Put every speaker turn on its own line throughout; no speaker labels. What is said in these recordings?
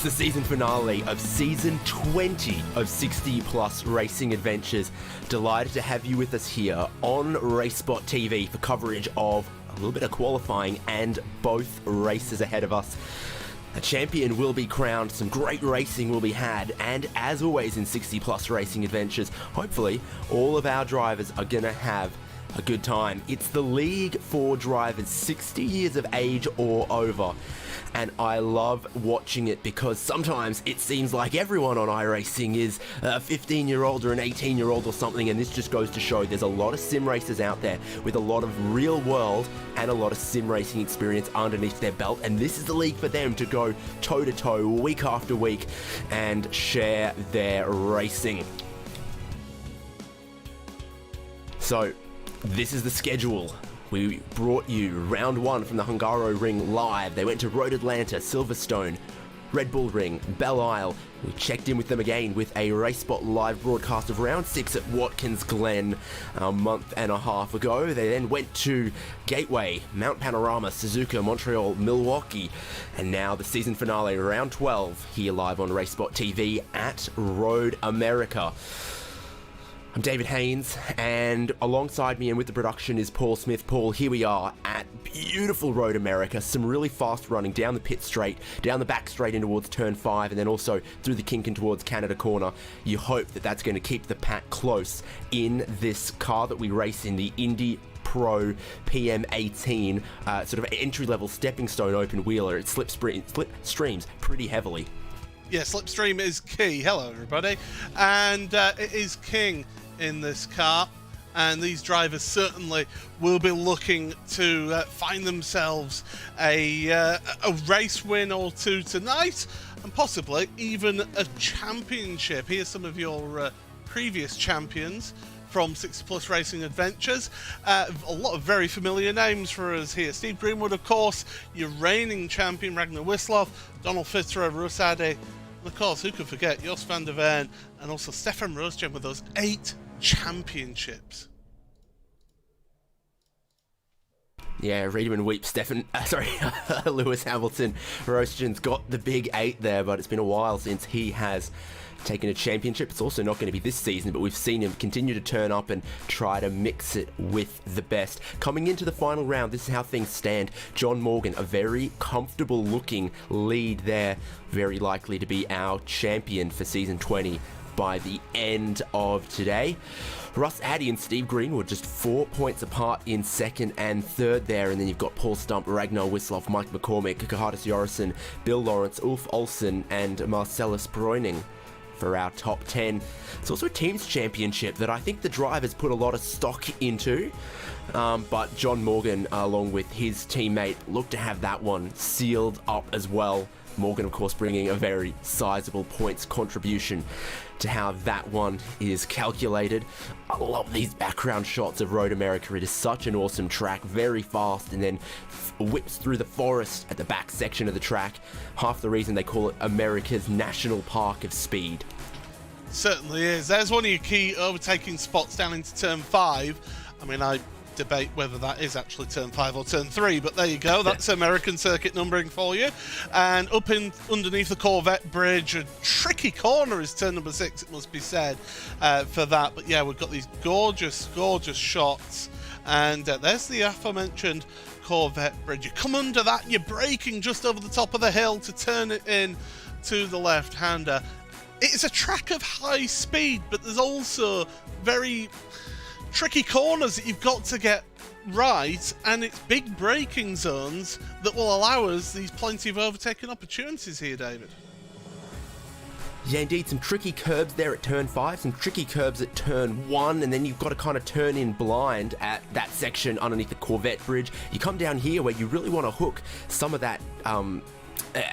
the season finale of season 20 of 60 Plus Racing Adventures. Delighted to have you with us here on RaceSpotTV for coverage of a little bit of qualifying and both races ahead of us. A champion will be crowned, some great racing will be had, and as always in 60 Plus Racing Adventures, hopefully all of our drivers are going to have a good time. It's the league for drivers 60 years of age or over, and I love watching it because sometimes it seems like everyone on iRacing is a 15-year-old or an 18-year-old or something, and this just goes to show there's a lot of sim racers out there with a lot of real world and a lot of sim racing experience underneath their belt, and this is the league for them to go toe-to-toe week after week and share their racing. So this is the schedule. We brought you round one from the Hungaro Ring live. They went to Road Atlanta, Silverstone, Red Bull Ring, Belle Isle. We checked in with them again with a RaceSpot live broadcast of round 6 at Watkins Glen a month and a half ago. They then went to Gateway, Mount Panorama, Suzuka, Montreal, Milwaukee, and now the season finale, round 12, here live on RaceSpot TV at Road America. I'm David Haynes, and alongside me and with the production is Paul Smith. Paul, here we are at beautiful Road America. Some really fast running down the pit straight, down the back straight in towards turn 5, and then also through the kink and towards Canada corner. You hope that that's going to keep the pack close in this car that we race in, the Indy Pro PM18, sort of entry-level stepping stone open wheeler. It slipstreams pretty heavily.
Yeah, slipstream is key. Hello, everybody. And it is king in this car. And these drivers certainly will be looking to find themselves a race win or two tonight. And possibly even a championship. Here's some of your previous champions from 60 Plus Racing Adventures. A lot of very familiar names for us here. Steve Greenwood, of course, your reigning champion, Ragnar Wislov, Donald Fitterer, Rosade, and of course, who could forget, Jos van der Veen, and also Stefan Roosgem with those 8 championships.
Yeah, read him and weep. Lewis Hamilton. Roastgen's got the big 8 there, but it's been a while since he has taken a championship. It's also not going to be this season, but we've seen him continue to turn up and try to mix it with the best. Coming into the final round, this is how things stand. John Morgan, a very comfortable looking lead there, very likely to be our champion for season 20 by the end of today. Russ Addy and Steve Greenwood just 4 points apart in second and third there, and then you've got Paul Stump, Ragnar Wislov, Mike McCormick, Kahatis Jorison, Bill Lawrence, Ulf Olsen, and Marcellus Breuning for our top 10. It's also a team's championship that I think the drivers put a lot of stock into, but John Morgan, along with his teammate, look to have that one sealed up as well. Morgan, of course, bringing a very sizable points contribution to how that one is calculated. I love these background shots of Road America. It is such an awesome track, very fast, and then whips through the forest at the back section of the track. Half the reason they call it America's National Park of Speed.
Certainly is. There's one of your key overtaking spots down into turn 5. I mean, I debate whether that is actually turn 5 or turn 3, but there you go. That's American circuit numbering for you. And up in underneath the Corvette bridge, a tricky corner is turn number 6, it must be said, for that. But yeah, we've got these gorgeous shots, and there's the aforementioned Corvette bridge. You come under that and you're braking just over the top of the hill to turn it in to the left-hander. It's a track of high speed, but there's also very tricky corners that you've got to get right, and it's big braking zones that will allow us these plenty of overtaking opportunities here, David.
Yeah, indeed, some tricky curbs there at turn 5, some tricky curbs at turn 1, and then you've got to kind of turn in blind at that section underneath the Corvette bridge. You come down here where you really want to hook some of that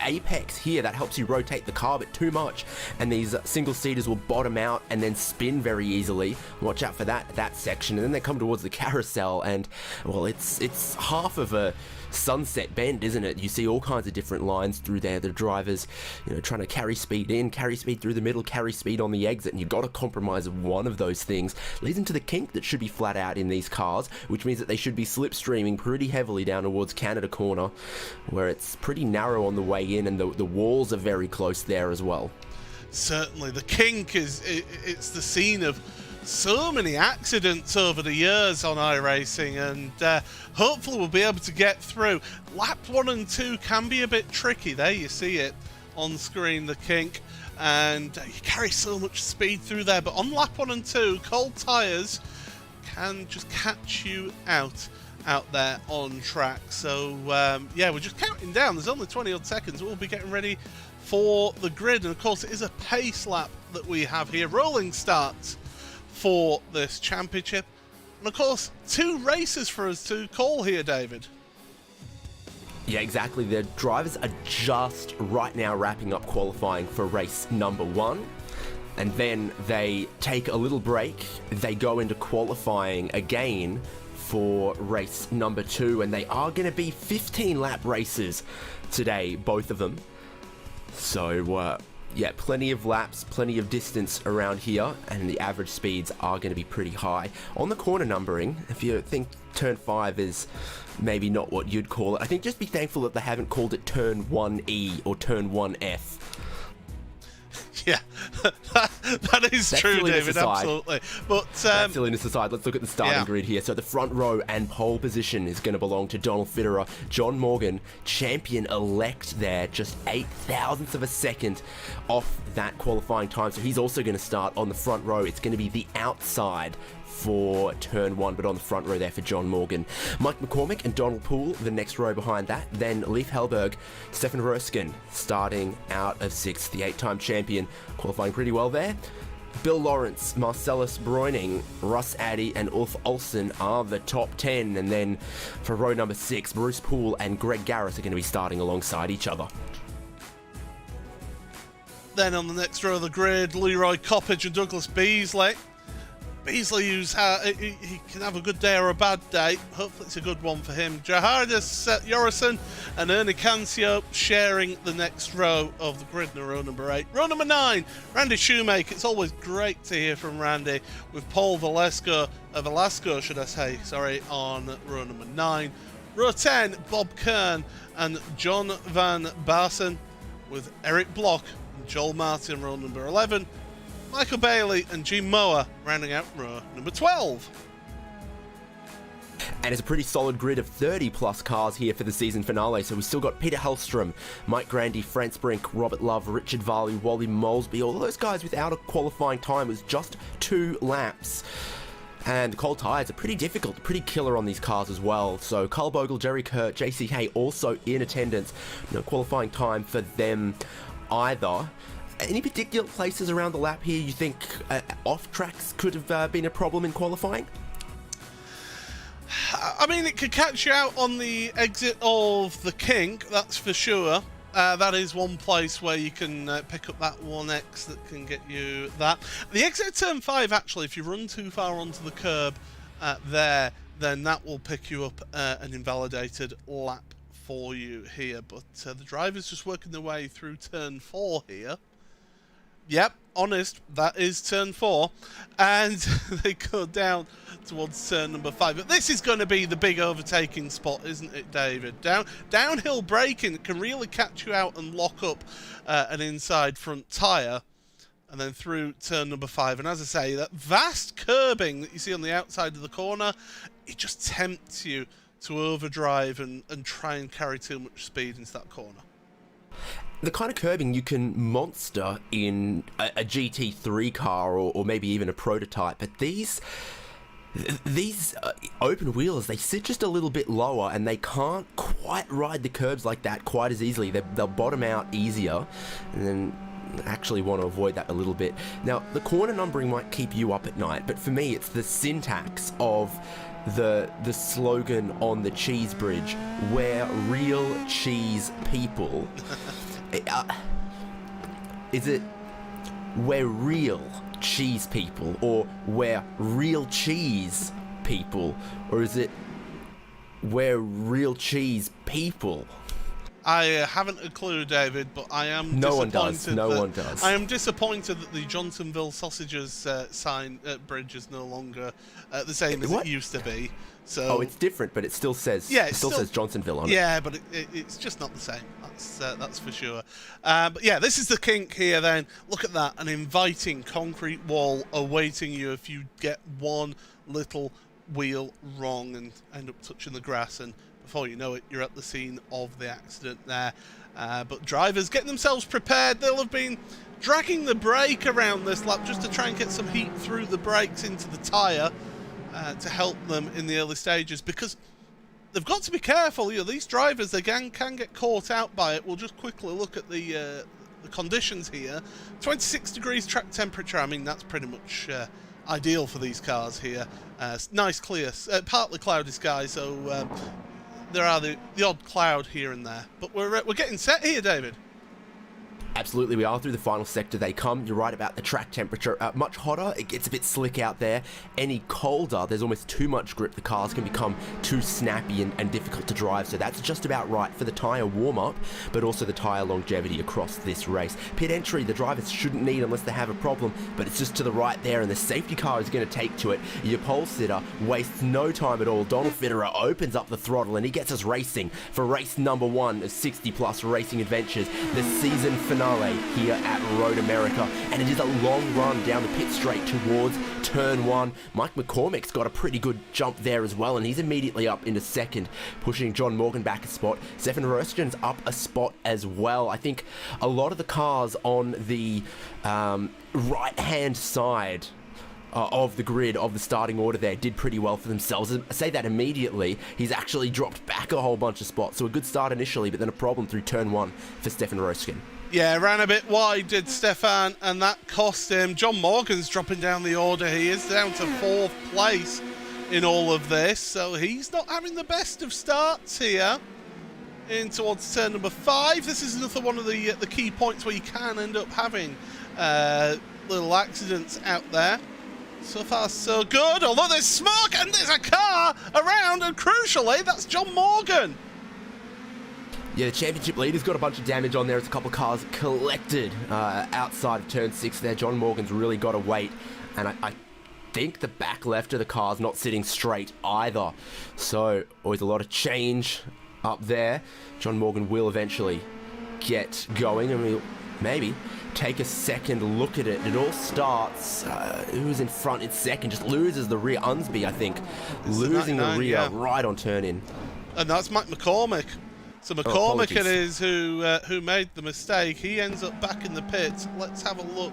apex here that helps you rotate the car, but too much, and these single seaters will bottom out and then spin very easily. Watch out for that section, and then they come towards the carousel, and well, it's half of a sunset bend, isn't it? You see all kinds of different lines through there. The drivers, trying to carry speed in, carry speed through the middle, carry speed on the exit, and you've got to compromise one of those things. Leads into the kink that should be flat out in these cars, which means that they should be slipstreaming pretty heavily down towards Canada corner, where it's pretty narrow on the way in, and the walls are very close there as well.
Certainly, the kink it's the scene of so many accidents over the years on iRacing, and hopefully we'll be able to get through. Lap 1 and 2 can be a bit tricky. There you see it on screen, the kink, and you carry so much speed through there, but on lap 1 and 2, cold tyres can just catch you out there on track. So yeah, we're just counting down. There's only 20 odd seconds. We'll be getting ready for the grid, and of course it is a pace lap that we have here. Rolling starts for this championship, and of course 2 races for us to call here, David.
Yeah, exactly. The drivers are just right now wrapping up qualifying for race number 1. And then they take a little break. They go into qualifying again for race number 2. And they are going to be 15 lap races today, both of them. So, yeah, plenty of laps, plenty of distance around here. And the average speeds are going to be pretty high. On the corner numbering, if you think turn 5 is maybe not what you'd call it, I think just be thankful that they haven't called it turn 1E or turn 1F.
Yeah, that is that's true, David, absolutely. But
that's silliness aside, let's look at the starting grid here. So the front row and pole position is going to belong to Donald Fitterer. John Morgan, champion-elect there, just 0.08 of a second off that qualifying time. So he's also going to start on the front row. It's going to be the outside for turn 1, but on the front row there for John Morgan. Mike McCormick and Donald Poole, the next row behind that. Then Leif Hellberg, Stefan Rösken, starting out of 6th, the 8-time champion, qualifying pretty well there. Bill Lawrence, Marcellus Bräuning, Russ Addy, and Ulf Olsen are the top 10. And then for row number 6, Bruce Poole and Greg Garris are going to be starting alongside each other.
Then on the next row of the grid, Leroy Coppage and Douglas Beasley. Beasley, he can have a good day or a bad day. Hopefully it's a good one for him. Jahardis Jorison and Ernie Cancio sharing the next row of the grid in row number 8. Row number 9, Randy Shoemaker. It's always great to hear from Randy, with Paul Velasco, on row number 9. Row 10, Bob Kern and John Van Barsen, with Eric Block and Joel Martin, row number 11. Michael Bailey and Gene Moore rounding out row number 12.
And it's a pretty solid grid of 30 plus cars here for the season finale. So we've still got Peter Hellstrom, Mike Grandy, Franz Brink, Robert Love, Richard Varley, Wally Molesby. All those guys without a qualifying time. It was just 2 laps. And the cold tyres are pretty difficult, pretty killer on these cars as well. So Carl Bogle, Jerry Kurt, JC Hay also in attendance. No qualifying time for them either. Any particular places around the lap here you think off tracks could have been a problem in qualifying?
I mean, it could catch you out on the exit of the kink, that's for sure. That is one place where you can pick up that 1X that can get you that. The exit of turn 5, actually, if you run too far onto the curb there, then that will pick you up an invalidated lap for you here. But the driver's just working their way through turn 4 here. Yep, honest, that is turn 4. And they go down towards turn number 5. But this is going to be the big overtaking spot, isn't it, David? Downhill braking can really catch you out and lock up an inside front tyre. And then through turn number 5. And as I say, that vast curbing that you see on the outside of the corner, it just tempts you to overdrive and try and carry too much speed into that corner.
The kind of curbing you can monster in a GT3 car or maybe even a prototype, but these open wheels, they sit just a little bit lower and they can't quite ride the curbs like that quite as easily. They'll bottom out easier, and then actually want to avoid that a little bit. Now, the corner numbering might keep you up at night, but for me, it's the syntax of the slogan on the cheese bridge, where real cheese people. Is it we're real cheese people, or we're real cheese people, or is it we're real cheese people?
I haven't a clue, David, but I am
No one
disappointed.
does. No one does.
I am disappointed that the Johnsonville Sausages sign bridge is no longer the same as it used to be. So,
oh, it's different, but it still says it still says Johnsonville on it.
Yeah, but it's just not the same. That's for sure. But yeah, this is the kink here. Then look at that, an inviting concrete wall awaiting you if you get one little wheel wrong and end up touching the grass, and before you know it, you're at the scene of the accident there. But drivers getting themselves prepared. They'll have been dragging the brake around this lap just to try and get some heat through the brakes into the tyre to help them in the early stages, because they've got to be careful. You know, these drivers, they can get caught out by it. We'll just quickly look at the conditions here. 26 degrees track temperature. I mean, that's pretty much ideal for these cars here. Nice clear, partly cloudy sky, so there are the odd cloud here and there. But we're getting set here, David.
Absolutely, we are through the final sector. They come. You're right about the track temperature. Much hotter. It gets a bit slick out there. Any colder, there's almost too much grip. The cars can become too snappy and difficult to drive. So that's just about right for the tyre warm-up, but also the tyre longevity across this race. Pit entry, the drivers shouldn't need unless they have a problem, but it's just to the right there, and the safety car is going to take to it. Your pole sitter wastes no time at all. Donald Fitterer opens up the throttle, and he gets us racing for race number 1 of 60-plus racing adventures. The season finale here at Road America, and it is a long run down the pit straight towards turn 1. Mike McCormick's got a pretty good jump there as well, and he's immediately up into second, pushing John Morgan back a spot. Stefan Röstgen's up a spot as well. I think a lot of the cars on the right-hand side of the grid, of the starting order there, did pretty well for themselves. I say that immediately. He's actually dropped back a whole bunch of spots, so a good start initially, but then a problem through turn 1 for Stefan Röstgen.
Yeah, ran a bit wide, did Stefan, and that cost him. John Morgan's dropping down the order. He is down to 4th place in all of this, so he's not having the best of starts here. In towards turn number 5. This is another one of the key points where you can end up having little accidents out there. So far, so good, although there's smoke and there's a car around, and crucially, that's John Morgan.
Yeah, the championship leader's got a bunch of damage on there. It's a couple of cars collected outside of turn 6 there. John Morgan's really got to wait, and I think the back left of the car's not sitting straight either. So, always a lot of change up there. John Morgan will eventually get going, and we'll maybe take a second look at it. It all starts, who's in front in second, just loses the rear. Unsby, I think, losing the rear right on turn in.
And that's Mike McCormick. So McCormick it is who made the mistake. He ends up back in the pits. Let's have a look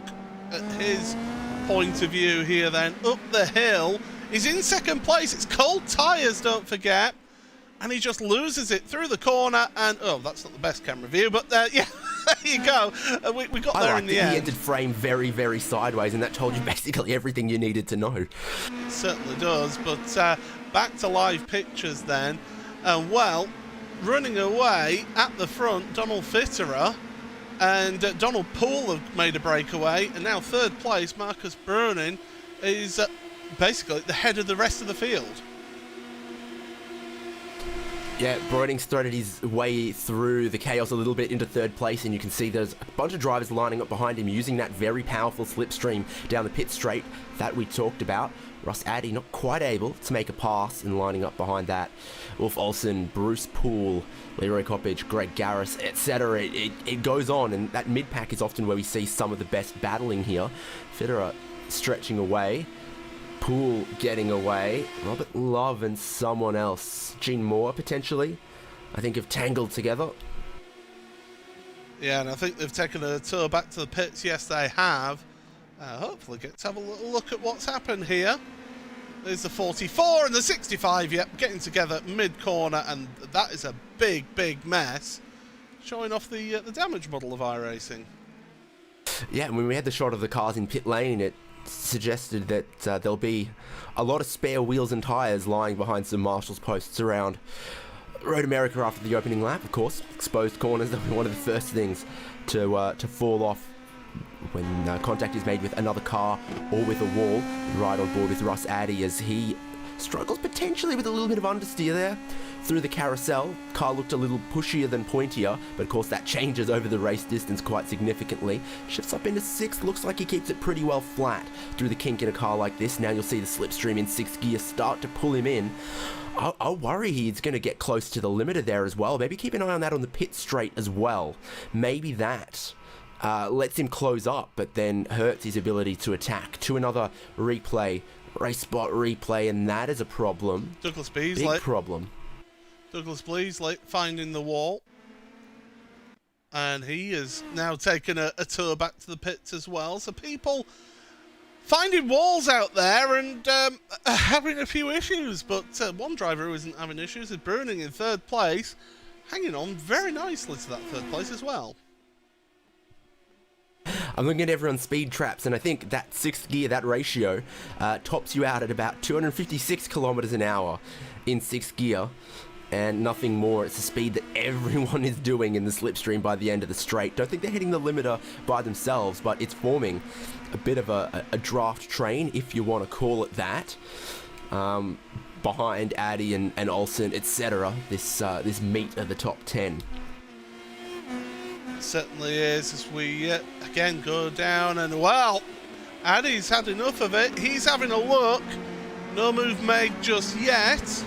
at his point of view here then. Up the hill. He's in second place. It's cold tyres, don't forget. And he just loses it through the corner. And, oh, that's not the best camera view, but yeah, there you go. We got there in the end.
He entered frame very, very sideways, and that told you basically everything you needed to know.
It certainly does. But back to live pictures then. And, well, running away at the front, Donald Fitterer and Donald Poole have made a breakaway, and now 3rd place, Marcus Brunin, is basically at the head of the rest of the field.
Yeah, Broding's threaded his way through the chaos a little bit into 3rd place, and you can see there's a bunch of drivers lining up behind him using that very powerful slipstream down the pit straight that we talked about. Russ Addy not quite able to make a pass and lining up behind that. Ulf Olsen, Bruce Poole, Leroy Coppage, Greg Garris, etc. It goes on, and that mid-pack is often where we see some of the best battling here. Fitterer stretching away. Poole getting away. Robert Love and someone else. Gene Moore, potentially. I think have tangled together.
Yeah, and I think they've taken a tour back to the pits. Yes, they have. Hopefully get to have a little look at what's happened here. There's the 44 and the 65, yep, getting together mid-corner, and that is a big, big mess. Showing off the damage model of iRacing.
Yeah, and when we had the shot of the cars in pit lane, it suggested that there'll be a lot of spare wheels and tyres lying behind some marshals posts around Road America after the opening lap. Of course, exposed corners, that'll be one of the first things to fall off when contact is made with another car or with a wall. Right on board with Russ Addy as he struggles potentially with a little bit of understeer there. Through the carousel, car looked a little pushier than pointier, but of course that changes over the race distance quite significantly. Shifts up into 6th, looks like he keeps it pretty well flat through the kink in a car like this. Now you'll see the slipstream in 6th gear start to pull him in. I'll worry he's going to get close to the limiter there as well. Maybe keep an eye on that on the pit straight as well. Maybe that lets him close up, but then hurts his ability to attack. To another replay, race spot replay, and that is a problem.
Douglas B's
big problem.
Douglas Blees late finding the wall. And he has now taken a tour back to the pits as well. So people finding walls out there and having a few issues. But one driver who isn't having issues is Bruning in 3rd place. Hanging on very nicely to that 3rd place as well.
I'm looking at everyone's speed traps, and I think that 6th gear, that ratio, tops you out at about 256 kilometers an hour in 6th gear. And nothing more. It's the speed that everyone is doing in the slipstream by the end of the straight. Don't think they're hitting the limiter by themselves, but it's forming a bit of a draft train, if you want to call it that, behind Addy and Olsen, etc. This meet of the top 10.
It certainly is, as we again go down, and well, Addy's had enough of it. He's having a look. No move made just yet.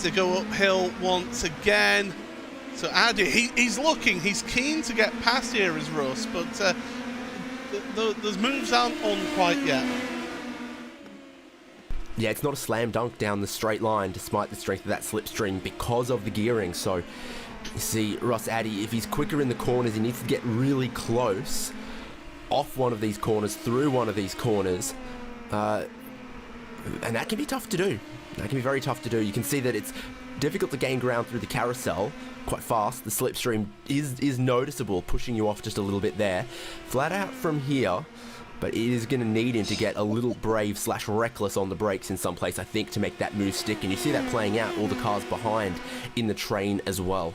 To go uphill once again. So Addy, he's looking, he's keen to get past here as Russ, but those moves aren't on quite yet.
Yeah, it's not a slam dunk down the straight line despite the strength of that slipstream because of the gearing. So you see Russ Addy, if he's quicker in the corners, he needs to get really close off one of these corners, through one of these corners, and that can be tough to do. That can be very tough to do. You can see that it's difficult to gain ground through the carousel quite fast. The slipstream is noticeable, pushing you off just a little bit there. Flat out from here, but it is going to need him to get a little brave / reckless on the brakes in some place, I think, to make that move stick. And you see that playing out, all the cars behind in the train as well.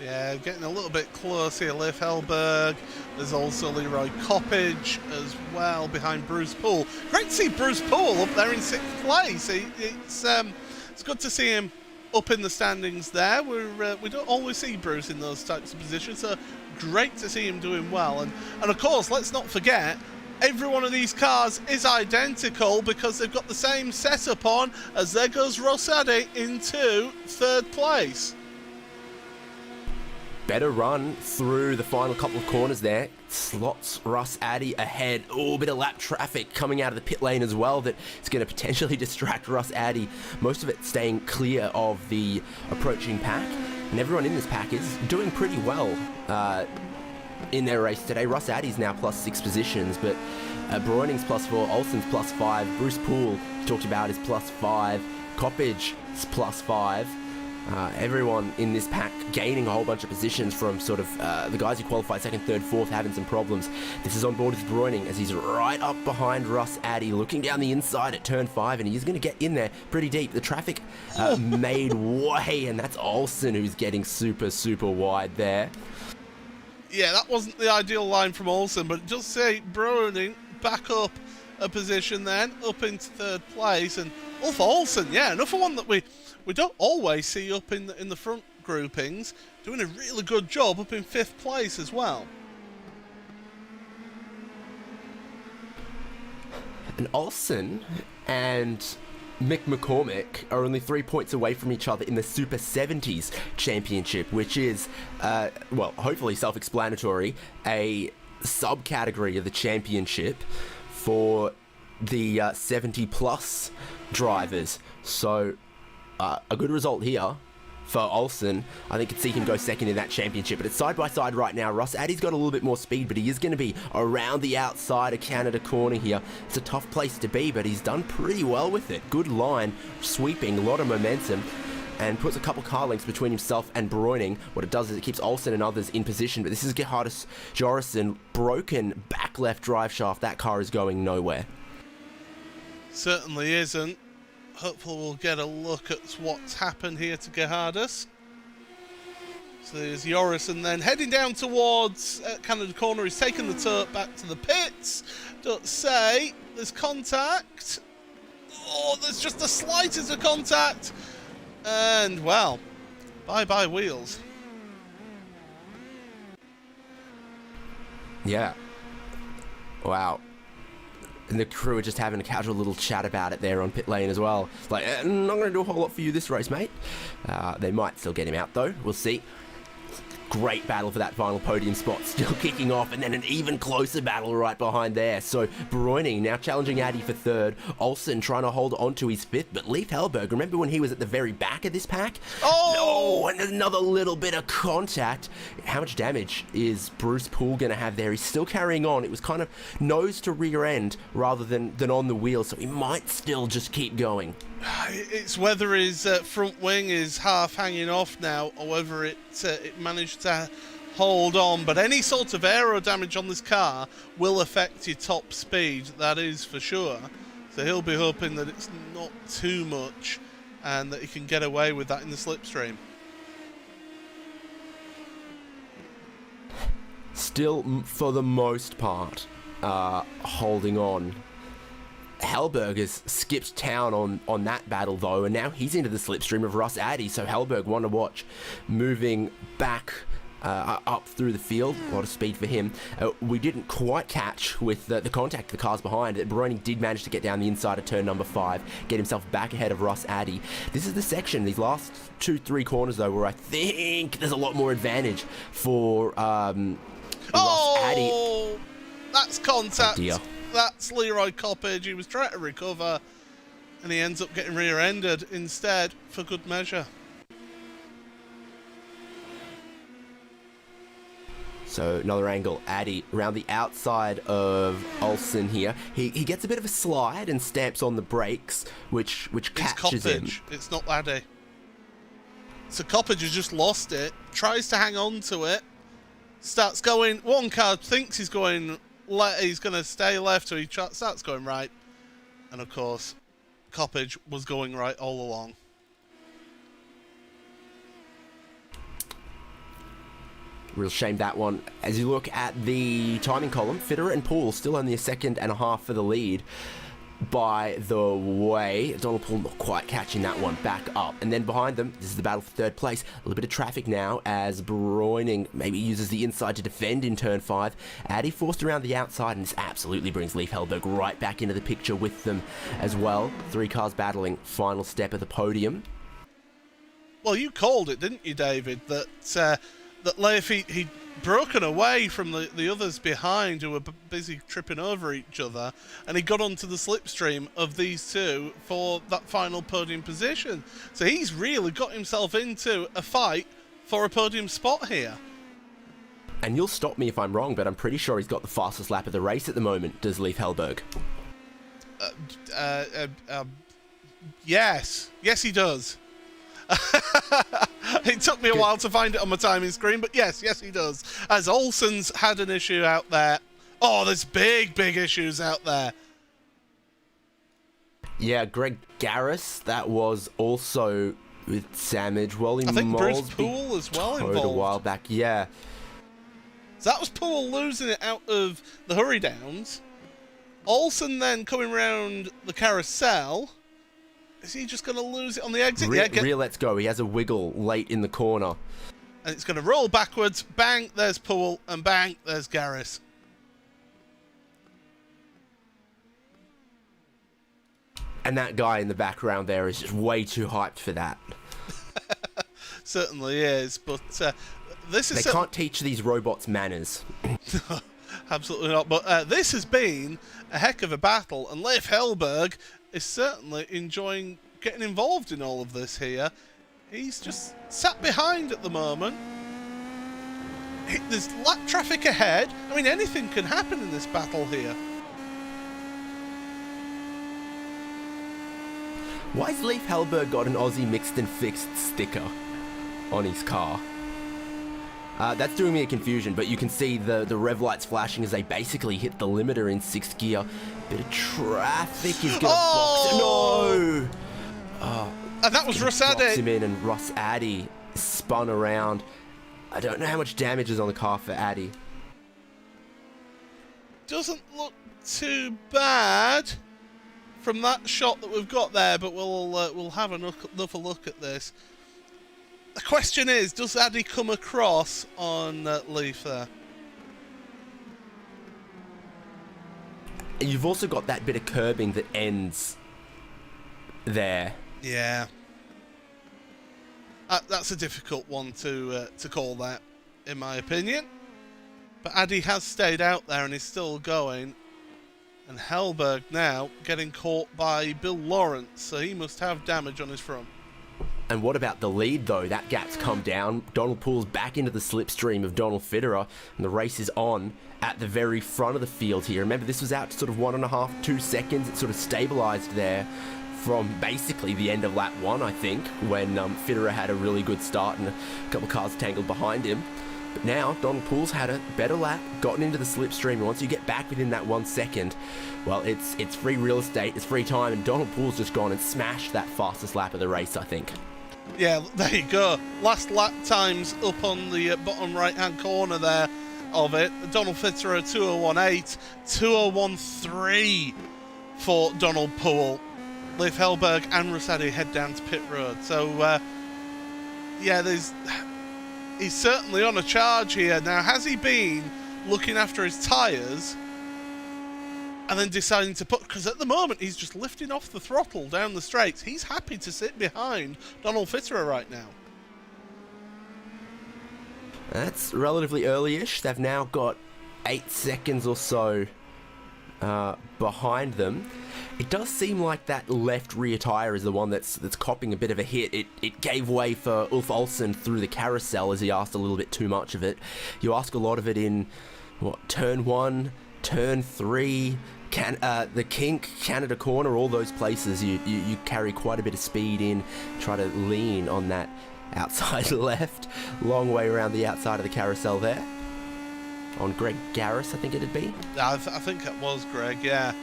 Yeah, getting a little bit close here. Leif Hellberg. There's also Leroy Coppage as well behind Bruce Poole. Great to see Bruce Poole up there in 6th place. It's good to see him up in the standings there. We don't always see Bruce in those types of positions, so great to see him doing well. And of course, let's not forget, every one of these cars is identical because they've got the same setup on, as there goes Rossaddy into 3rd place.
Better run through the final couple of corners there. Slots Russ Addy ahead. Oh, bit of lap traffic coming out of the pit lane as well that is going to potentially distract Russ Addy. Most of it staying clear of the approaching pack. And everyone in this pack is doing pretty well in their race today. Russ Addy's now +6 positions, but Breuning's +4, Olsen's +5, Bruce Poole, talked about, is +5, Coppage is +5. Everyone in this pack gaining a whole bunch of positions from sort of the guys who qualified 2nd, 3rd, 4th having some problems. This is on board with Breuning as he's right up behind Russ Addy, looking down the inside at turn 5, and he's going to get in there pretty deep. The traffic made way, and that's Olsen who's getting super, super wide there.
Yeah, that wasn't the ideal line from Olsen, but just say Breuning back up a position then, up into 3rd place, and Ulf Olsen, yeah, another one that we don't always see up in the front groupings, doing a really good job up in 5th place as well.
And Olsen and Mick McCormick are only 3 points away from each other in the Super 70s Championship, which is, well, hopefully self-explanatory, a subcategory of the championship for the 70-plus drivers. So a good result here for Olsen. I think could see him go 2nd in that championship, but it's side by side right now. Russ Addy's got a little bit more speed, but he is going to be around the outside of Canada corner here. It's a tough place to be, but he's done pretty well with it. Good line, sweeping, a lot of momentum, and puts a couple car lengths between himself and Breuning. What it does is it keeps Olsen and others in position, but this is Gerhardus Jorison, broken back left drive shaft. That car is going nowhere.
Certainly isn't. Hopefully we'll get a look at what's happened here to Gerhardus. So there's Jorison then heading down towards Canada corner. He's taken the turret back to the pits. Don't say there's contact. Oh, there's just the slightest of contact. And, well, bye-bye wheels.
Yeah. Wow. And the crew are just having a casual little chat about it there on pit lane as well. It's like, I'm not going to do a whole lot for you this race, mate. They might still get him out, though. We'll see. Great battle for that final podium spot, still kicking off, and then an even closer battle right behind there. So Breuning now challenging Addy for third. Olsen trying to hold on to his fifth, but Leif Hellberg, remember when he was at the very back of this pack? Oh, and another little bit of contact. How much damage is Bruce Poole going to have there? He's still carrying on. It was kind of nose to rear end rather than on the wheel, so he might still just keep going.
It's whether his front wing is half hanging off now, or whether it managed to hold on. But any sort of aero damage on this car will affect your top speed, that is for sure. So he'll be hoping that it's not too much and that he can get away with that in the slipstream.
Still, for the most part, holding on. Hellberg has skipped town on that battle, though, and now he's into the slipstream of Russ Addy, so Hellberg, one to watch, moving back up through the field. A lot of speed for him. We didn't quite catch with the contact the cars behind. Breuning did manage to get down the inside of turn number 5, get himself back ahead of Russ Addy. This is the section, these last 2-3 corners, though, where I think there's a lot more advantage for Russ Addy.
That's contact.
Oh, dear.
That's Leroy Coppage. He was trying to recover, and he ends up getting rear-ended instead for good measure.
So another angle, Addy around the outside of Olsen here. He gets a bit of a slide and stamps on the brakes, which catches him.
It's not Addy. So Coppage has just lost it, tries to hang on to it, starts going. One car thinks he's going. He's going to stay left, so he starts going right. And, of course, Coppage was going right all along.
Real shame, that one. As you look at the timing column, Fitterer and Poole still only a second and a half for the lead. By the way, Donald Poole not quite catching that one, back up. And then behind them, this is the battle for third place. A little bit of traffic now as Breuning maybe uses the inside to defend in turn 5. Addy forced around the outside, and this absolutely brings Leif Hellberg right back into the picture with them as well. 3 cars battling, final step of the podium.
Well, you called it, didn't you, David? That Leif, he'd broken away from the others behind who were busy tripping over each other, and he got onto the slipstream of these two for that final podium position. So he's really got himself into a fight for a podium spot here.
And you'll stop me if I'm wrong, but I'm pretty sure he's got the fastest lap of the race at the moment, does Leif Hellberg?
Yes, he does. It took me a while to find it on my timing screen, but yes, he does. As Olsen's had an issue out there. Oh, there's big issues out there.
Yeah, Greg Garris, that was also with Samage. Wally
I think Bruce
Molesby
Poole as well
towed
involved.
a while back, yeah.
So that was Poole losing it out of the hurry downs. Olsen then coming round the carousel. Is he just going to lose it on the exit?
Rear let's go. He has a wiggle late in the corner.
And it's going to roll backwards. Bang, there's Poole. And bang, there's Garris.
And that guy in the background there is just way too hyped for that.
Certainly is. But this is...
They can't teach these robots manners.
Absolutely not. But this has been a heck of a battle. And Leif Hellberg is certainly enjoying getting involved in all of this here. He's just sat behind at the moment. There's lap traffic ahead. I mean, anything can happen in this battle here.
Why has Leif Hellberg got an Aussie mixed and fixed sticker on his car? That's doing me a confusion, but you can see the rev lights flashing as they basically hit the limiter in 6th gear. Bit of traffic is going to box it. No!
And that was Russ
Box
Addy.
him in, and Russ Addy spun around. I don't know how much damage is on the car for Addy.
Doesn't look too bad from that shot that we've got there, but we'll have another look at this. The question is, does Addy come across on Leaf there?
You've also got that bit of curbing that ends there.
Yeah. That's a difficult one to call that, in my opinion. But Addy has stayed out there and is still going. And Hellberg now getting caught by Bill Lawrence, so he must have damage on his front.
And what about the lead, though? That gap's come down. Donald Poole's back into the slipstream of Donald Fitterer, and the race is on at the very front of the field here. Remember, this was out to sort of 1.5, 2 seconds. It sort of stabilised there from basically the end of lap 1, I think, when Fitterer had a really good start and a couple of cars tangled behind him. But now, Donald Poole's had a better lap, gotten into the slipstream, and once you get back within that 1 second, well, it's free real estate, it's free time, and Donald Poole's just gone and smashed that fastest lap of the race, I think.
Yeah, there you go. Last lap times up on the bottom right-hand corner there of it. Donald Fitterer 2:01.8, 2:01.3 for Donald Poole. Leif Hellberg and Rossetti head down to pit road. So, yeah, he's certainly on a charge here. Now, has he been looking after his tyres and then deciding to because at the moment he's just lifting off the throttle down the straights. He's happy to sit behind Donald Fitterer right now.
That's relatively early-ish. They've now got 8 seconds or so behind them. It does seem like that left rear tyre is the one that's copping a bit of a hit. It gave way for Ulf Olsen through the carousel as he asked a little bit too much of it. You ask a lot of it in, turn 1, turn 3, the kink, Canada corner, all those places. You carry quite a bit of speed in, try to lean on that outside left. Long way around the outside of the carousel there. On Greg Garris, I think it'd be.
I think it was Greg, yeah.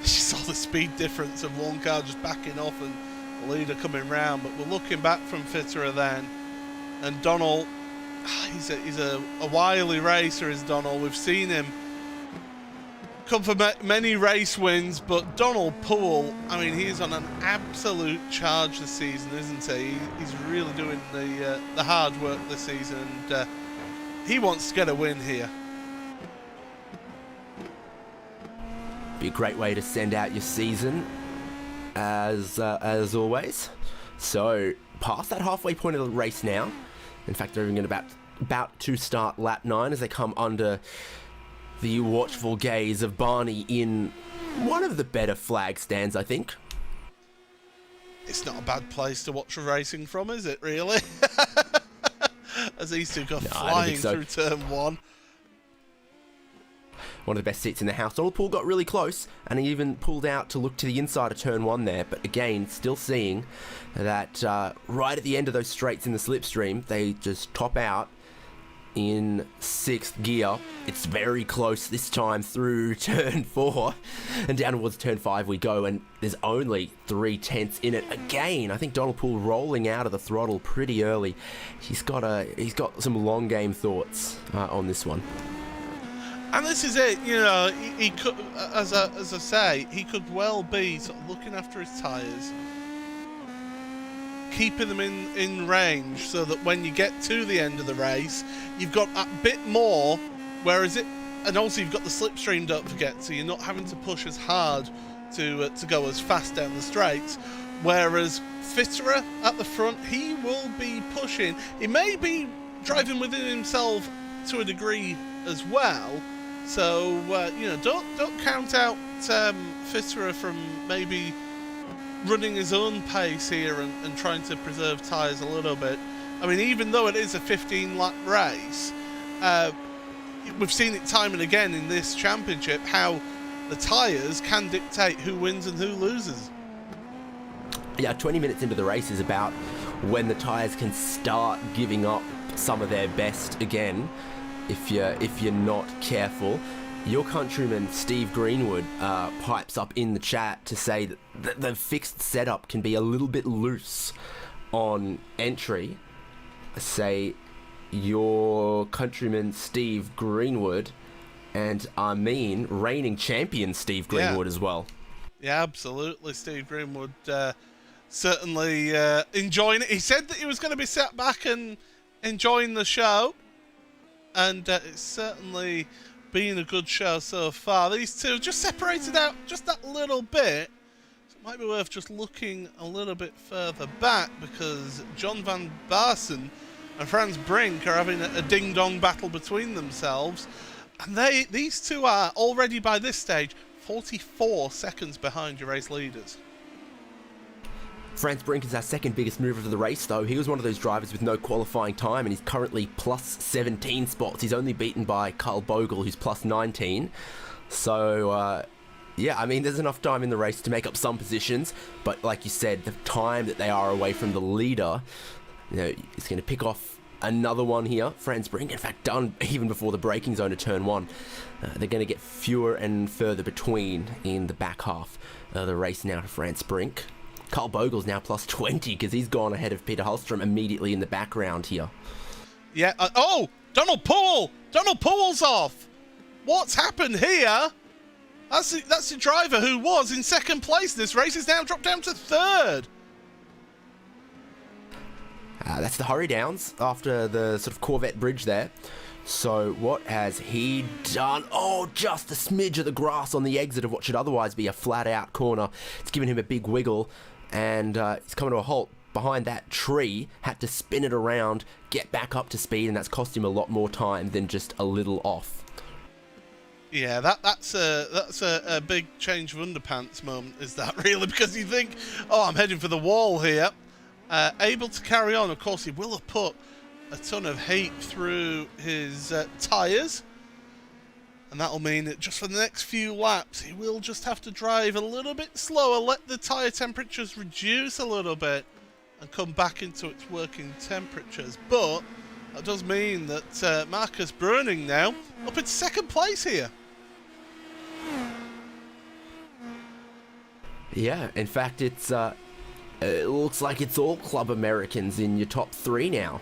You saw the speed difference of one car just backing off and the leader coming round, but we're looking back from Fitterer then, and Donald, he's a wily racer, is Donald. We've seen him come for many race wins, but Donald Poole, I mean, he's on an absolute charge this season, isn't he? He's really doing the hard work this season, and he wants to get a win here.
Be a great way to send out your season, as always. So, past that halfway point of the race now. In fact, they're even about to start lap 9 as they come under the watchful gaze of Barney in one of the better flag stands, I think.
It's not a bad place to watch racing from, is it, really? As these two go flying through turn 1.
One of the best seats in the house. Donald Poole got really close, and he even pulled out to look to the inside of turn 1 there. But again, still seeing that right at the end of those straights in the slipstream, they just top out in 6th gear. It's very close this time through turn 4, and down towards turn 5 we go, and there's only 3/10 in it. Again, I think Donald Poole rolling out of the throttle pretty early. He's got some long game thoughts on this one.
And this is it, you know, he could, as I say, he could well be sort of looking after his tyres, keeping them in range so that when you get to the end of the race, you've got a bit more, and also you've got the slipstream, don't forget, so you're not having to push as hard to go as fast down the straights. Whereas Fitterer at the front, he will be pushing. He may be driving within himself to a degree as well. So, you know, don't count out Fitterer from maybe running his own pace here and trying to preserve tyres a little bit. I mean, even though it is a 15-lap race, we've seen it time and again in this championship how the tyres can dictate who wins and who loses.
Yeah, 20 minutes into the race is about when the tyres can start giving up some of their best again. If you're not careful. Your countryman Steve Greenwood pipes up in the chat to say that the fixed setup can be a little bit loose on entry. Say your countryman Steve Greenwood, and I mean reigning champion Steve Greenwood as well.
Yeah, absolutely. Steve Greenwood certainly enjoying it. He said that he was going to be sat back and enjoying the show, and it's certainly been a good show so far. These two just separated out just that little bit. So it might be worth just looking a little bit further back, because John van Barsen and Frans Brink are having a ding-dong battle between themselves. And these two are already, by this stage, 44 seconds behind your race leaders.
Frans Brink is our second biggest mover of the race, though. He was one of those drivers with no qualifying time, and he's currently plus 17 spots. He's only beaten by Carl Bogle, who's plus 19. So, yeah, I mean, there's enough time in the race to make up some positions, but like you said, the time that they are away from the leader, you know, it's going to pick off another one here. Frans Brink, in fact, done even before the braking zone of turn one. They're going to get fewer and further between in the back half of the race now to Frans Brink. Carl Bogle's now plus 20 because he's gone ahead of Peter Hallström immediately in the background here.
Yeah, oh, Donald Poole! Donald Poole's off! What's happened here? That's the driver who was in second place this race. Is now dropped down to third.
That's the hurry downs after the sort of Corvette bridge there. So what has he done? Oh, just a smidge of the grass on the exit of what should otherwise be a flat out corner. It's given him a big wiggle, and he's coming to a halt behind that tree. Had to spin it around, get back up to speed, and that's cost him a lot more time than just a little off.
Yeah, that's a big change of underpants moment, is that really? Because you think, oh, I'm heading for the wall here. Able to carry on. Of course, he will have put a ton of heat through his tyres, and that'll mean that just for the next few laps he will just have to drive a little bit slower, let the tyre temperatures reduce a little bit and come back into its working temperatures. But that does mean that Marcus Breuning now up in second place here.
Yeah, in fact, it looks like it's all Club Americans in your top three now.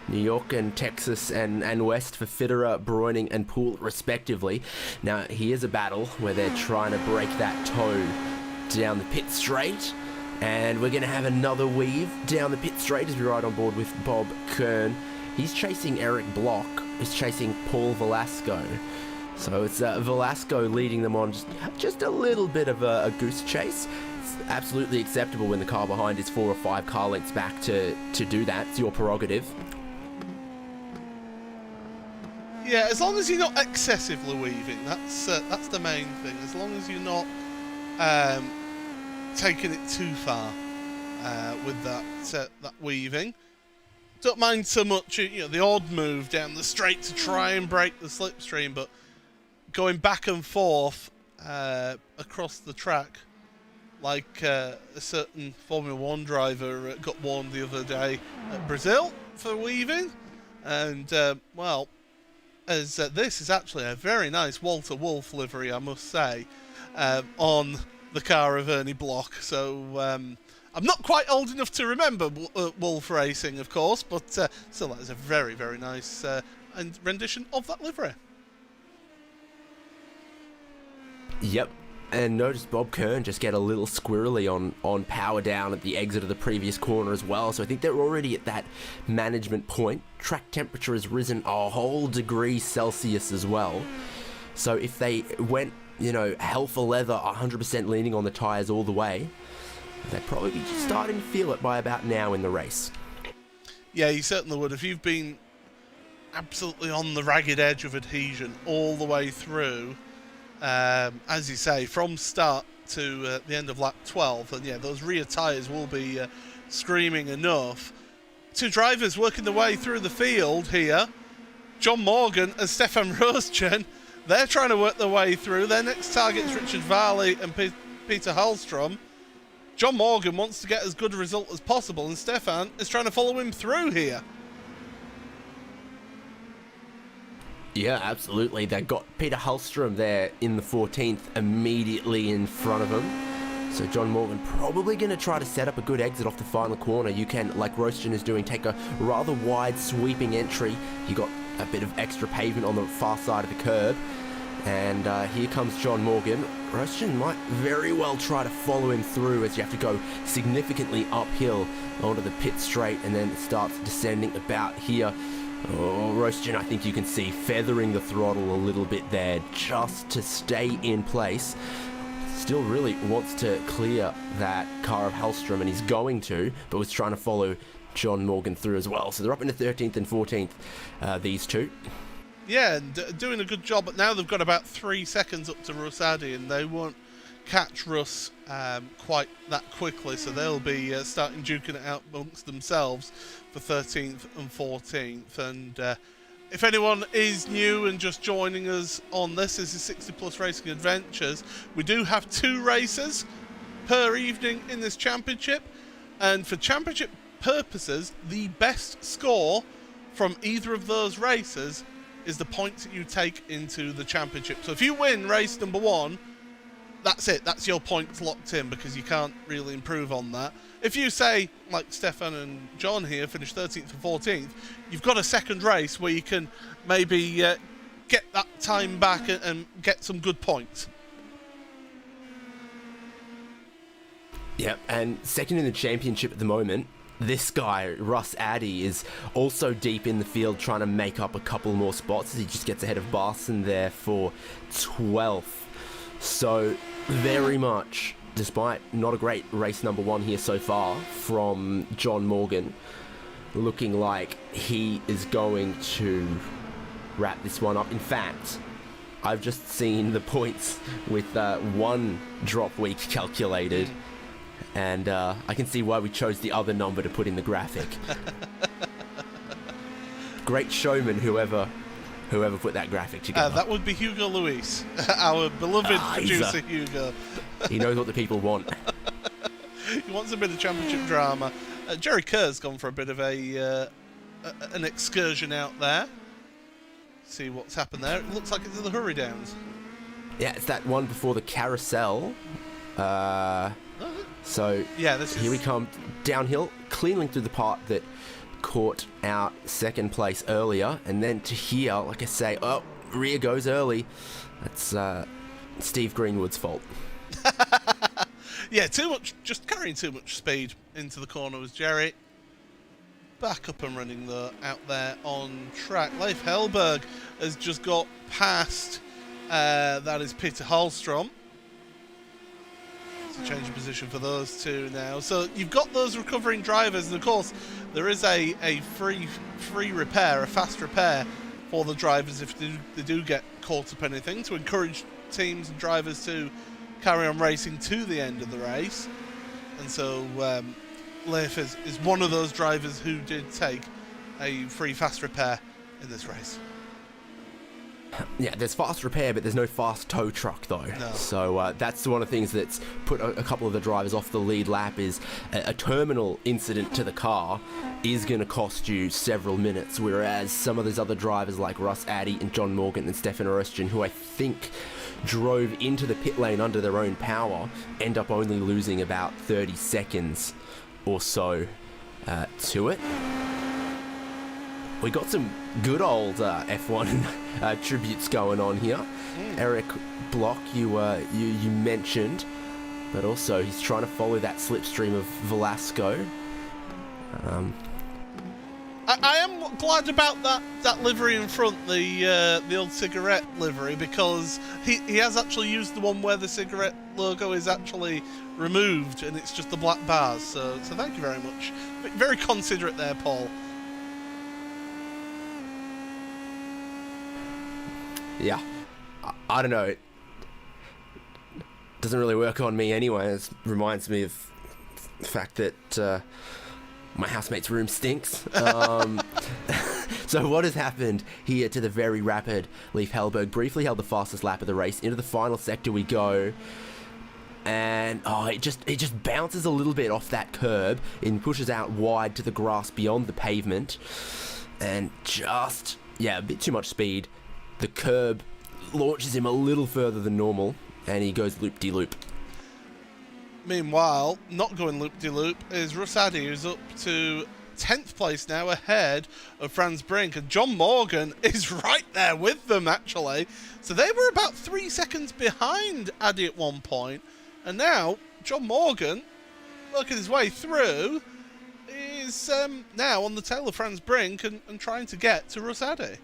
New York and Texas and West for Fitterer, Breuning and Poole respectively. Now, here's a battle where they're trying to break that toe down the pit straight. And we're going to have another weave down the pit straight as we ride on board with Bob Kern. He's chasing Eric Bloch. He's chasing Paul Velasco. So it's Velasco leading them on just a little bit of a goose chase. It's absolutely acceptable when the car behind is 4 or 5 car lengths back to do that. It's your prerogative.
Yeah, as long as you're not excessively weaving, that's the main thing. As long as you're not taking it too far with that weaving. Don't mind so much, you know, the odd move down the straight to try and break the slipstream, but going back and forth across the track, like a certain Formula 1 driver got warned the other day at Brazil for weaving, and well, as this is actually a very nice Walter Wolf livery, I must say, on the car of Ernie Bloch. So I'm not quite old enough to remember Wolf Racing, of course, but still, that is a very, very nice rendition of that livery.
Yep. And notice Bob Kern just get a little squirrely on power down at the exit of the previous corner as well. So I think they're already at that management point. Track temperature has risen a whole degree Celsius as well. So if they went, you know, hell for leather, 100% leaning on the tyres all the way, they'd probably be just starting to feel it by about now in the race.
Yeah, you certainly would. If you've been absolutely on the ragged edge of adhesion all the way through, as you say, from start to the end of lap 12, and yeah, those rear tyres will be screaming enough. Two drivers working their way through the field here, John Morgan and Stefan Rosgen. They're trying to work their way through. Their next target is Richard Varley and Peter Hallström. John Morgan wants to get as good a result as possible, and Stefan is trying to follow him through here.
Yeah, absolutely. They've got Peter Hallström there in the 14th immediately in front of him. So John Morgan probably going to try to set up a good exit off the final corner. You can, like Rosgen is doing, take a rather wide sweeping entry. You got a bit of extra pavement on the far side of the curb. And here comes John Morgan. Roaston might very well try to follow him through, as you have to go significantly uphill onto the pit straight, and then it starts descending about here. Oh, Roaston, I think you can see, feathering the throttle a little bit there just to stay in place. Still really wants to clear that car of Hellstrom, and he's going to, but was trying to follow John Morgan through as well. So they're up into 13th and 14th, these two.
Yeah, and doing a good job, but now they've got about 3 seconds up to Russ Addy, and they won't catch Russ quite that quickly, so they'll be starting duking it out amongst themselves for 13th and 14th. And if anyone is new and just joining us on this is 60 Plus Racing Adventures, we do have 2 races per evening in this championship, and for championship purposes, the best score from either of those races is the points that you take into the championship. So if you win race number 1, that's it. That's your points locked in, because you can't really improve on that. If you say, like Stefan and John here, finish 13th and 14th, you've got a second race where you can maybe get that time back and get some good points.
Yep, and second in the championship at the moment, this guy, Russ Addy, is also deep in the field trying to make up a couple more spots as he just gets ahead of Barson there for 12th. So very much, despite not a great race number 1 here so far from John Morgan, looking like he is going to wrap this one up. In fact, I've just seen the points with 1 drop week calculated, and I can see why we chose the other number to put in the graphic. Great showman, whoever put that graphic together.
That would be Hugo Luis, our beloved producer Hugo.
He knows what the people want.
He wants a bit of championship drama. Jerry Kerr's gone for a bit of an excursion out there. See what's happened there. It looks like it's in the Hurry Downs.
Yeah, it's that one before the carousel. So
yeah,
here we come downhill, cleaning through the part that caught out second place earlier, and then to here, like I say, rear goes early. That's Steve Greenwood's fault.
Yeah, just carrying too much speed into the corner was Jerry. Back up and running though, out there on track. Leif Hellberg has just got past, that is Peter Hallstrom. It's a change of position for those two now. So you've got those recovering drivers, and of course there is a free repair, a fast repair for the drivers if they do get caught up anything, to encourage teams and drivers to carry on racing to the end of the race. And so Leif is one of those drivers who did take a free fast repair in this race.
Yeah, there's fast repair, but there's no fast tow truck though.
No.
So that's one of the things that's put a couple of the drivers off the lead lap, is a terminal incident to the car is going to cost you several minutes, whereas some of those other drivers like Russ Addy and John Morgan and Stefan Orestian, who I think drove into the pit lane under their own power, end up only losing about 30 seconds or so to it. We got some good old F1 tributes going on here. Eric Block, you mentioned, but also he's trying to follow that slipstream of Velasco.
I am glad about that livery in front, the old cigarette livery, because he has actually used the one where the cigarette logo is actually removed and it's just the black bars. So thank you very much. Very considerate there, Paul.
Yeah, I don't know. It doesn't really work on me anyway. It reminds me of the fact that my housemate's room stinks. So what has happened here to the very rapid Leif Hellberg? Briefly held the fastest lap of the race. Into the final sector we go. And it just bounces a little bit off that curb and pushes out wide to the grass beyond the pavement. And just, a bit too much speed. The curb launches him a little further than normal, and he goes loop-de-loop.
Meanwhile, not going loop-de-loop is Russ Addy, who's up to 10th place now, ahead of Franz Brink, and John Morgan is right there with them, actually. So they were about 3 seconds behind Addy at one point, and now John Morgan, working his way through, is now on the tail of Franz Brink and trying to get to Russ Addy.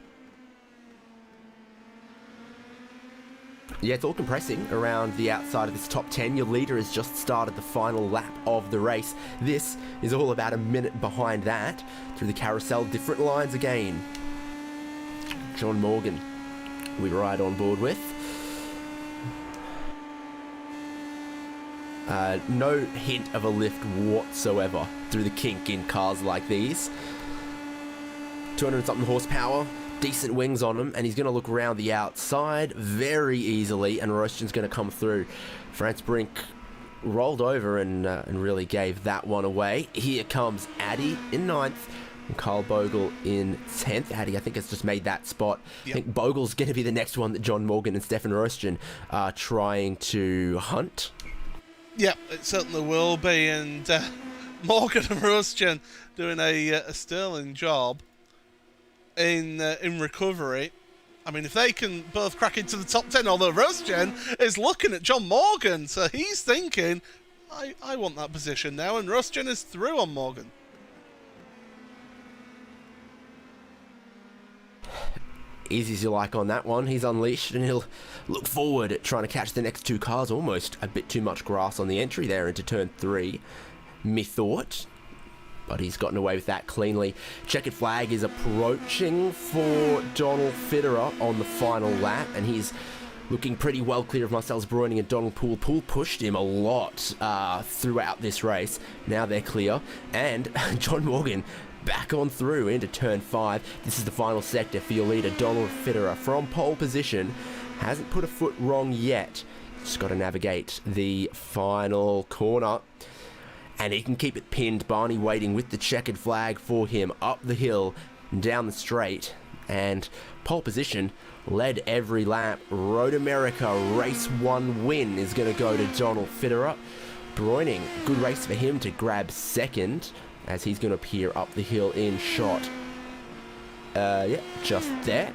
Yeah, it's all compressing around the outside of this top 10. Your leader has just started the final lap of the race. This is all about a minute behind that. Through the carousel, different lines again. John Morgan, we ride on board with. No hint of a lift whatsoever through the kink in cars like these. 200 something horsepower. Decent wings on him, and he's going to look around the outside very easily, and Royston's going to come through. Franz Brink rolled over and really gave that one away. Here comes Addy in 9th, and Carl Bogle in 10th. Addy, I think, has just made that spot. Yep. I think Bogle's going to be the next one that John Morgan and Stefan Royston are trying to hunt.
Yep, it certainly will be, and Morgan and Royston doing a sterling job in recovery. I mean, if they can both crack into the top 10, although Royston is looking at John Morgan, so he's thinking, I want that position now, and Royston is through on Morgan.
Easy as you like on that one. He's unleashed, and he'll look forward at trying to catch the next two cars. Almost a bit too much grass on the entry there into turn 3, methought. But he's gotten away with that cleanly. Checkered flag is approaching for Donald Fitterer on the final lap, and he's looking pretty well clear of Marcel Breuning and Donald Poole. Poole pushed him a lot throughout this race. Now they're clear, and John Morgan back on through into turn 5. This is the final sector for your leader, Donald Fitterer, from pole position. Hasn't put a foot wrong yet. Just got to navigate the final corner. And he can keep it pinned. Barney waiting with the checkered flag for him up the hill, down the straight. And pole position, led every lap. Road America race 1 win is going to go to Donald Fitterer. Breuning, good race for him to grab second, as he's going to appear up the hill in shot. Yeah, just there.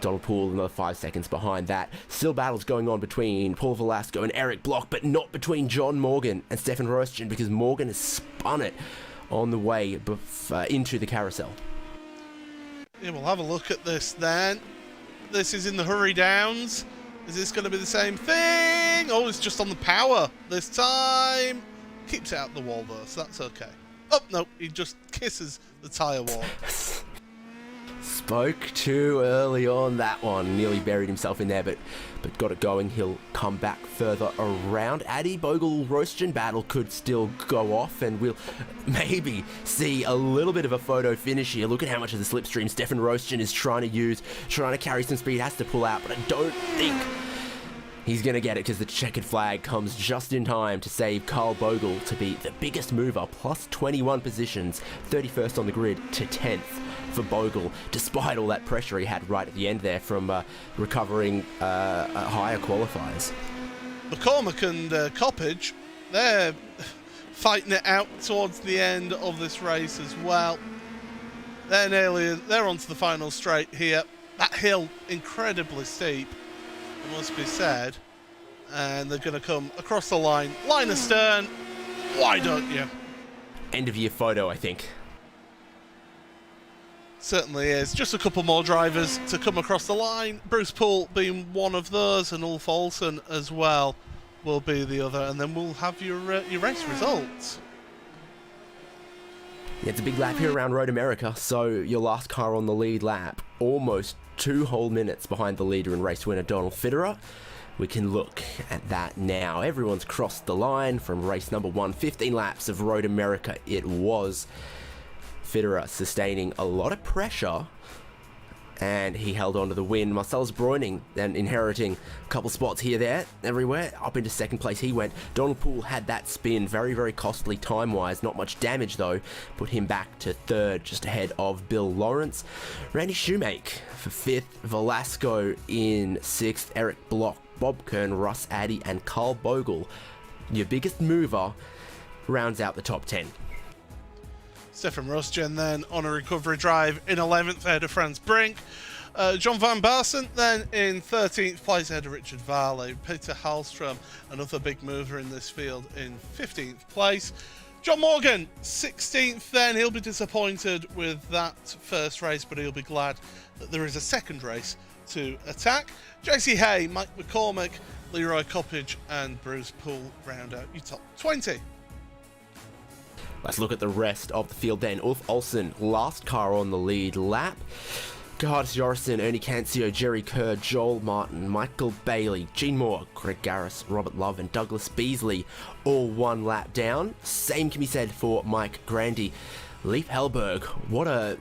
Donald Poole another 5 seconds behind that. Still battles going on between Paul Velasco and Eric Bloch, but not between John Morgan and Stefan Royston, because Morgan has spun it on the way into the carousel.
Yeah, we'll have a look at this then. This is in the Hurry Downs. Is this going to be the same thing? Oh, it's just on the power this time. Keeps it out the wall though, so that's okay. Oh, no, he just kisses the tyre wall.
Spoke too early on that one. Nearly buried himself in there, but got it going. He'll come back further around. Addy Bogle Royston battle could still go off, and we'll maybe see a little bit of a photo finish here. Look at how much of the slipstream Stefan Royston is trying to use, trying to carry some speed, has to pull out, but I don't think he's going to get it, because the checkered flag comes just in time to save Carl Bogle to be the biggest mover, plus 21 positions, 31st on the grid to 10th for Bogle, despite all that pressure he had right at the end there from recovering higher qualifiers.
McCormick and Coppage, they're fighting it out towards the end of this race as well. They're onto the final straight here. That hill, incredibly steep, it must be said. And they're going to come across the line astern. Why don't you?
End of year photo, I think.
Certainly is. Just a couple more drivers to come across the line. Bruce Poole being one of those, and Ulf Olsen as well will be the other. And then we'll have your race results.
Yeah, it's a big lap here around Road America, so your last car on the lead lap, almost 2 whole minutes behind the leader and race winner Donald Fitterer. We can look at that now. Everyone's crossed the line from race number 1. 15 laps of Road America it was. Fitterer sustaining a lot of pressure, and he held on to the win. Marcel Breuning then inheriting a couple spots here, there, everywhere. Up into second place he went. Donald Poole had that spin, very, very costly time-wise. Not much damage, though. Put him back to 3rd, just ahead of Bill Lawrence. Randy Shoemake for 5th. Velasco in 6th. Eric Bloch, Bob Kern, Russ Addy, and Carl Bogle. Your biggest mover rounds out the top 10.
Stefan Rosgen then on a recovery drive in 11th ahead of Franz Brink. John van Baarsen then in 13th place ahead of Richard Varley. Peter Hallstrom, another big mover in this field, in 15th place. John Morgan, 16th then. He'll be disappointed with that first race, but he'll be glad that there is a second race to attack. JC Hay, Mike McCormick, Leroy Coppage and Bruce Poole round out your top 20.
Let's look at the rest of the field then. Ulf Olsen, last car on the lead lap. Gerhard Jorgensen, Ernie Cancio, Jerry Kerr, Joel Martin, Michael Bailey, Gene Moore, Greg Garris, Robert Love and Douglas Beasley all one lap down. Same can be said for Mike Grandy. Leif Hellberg, what a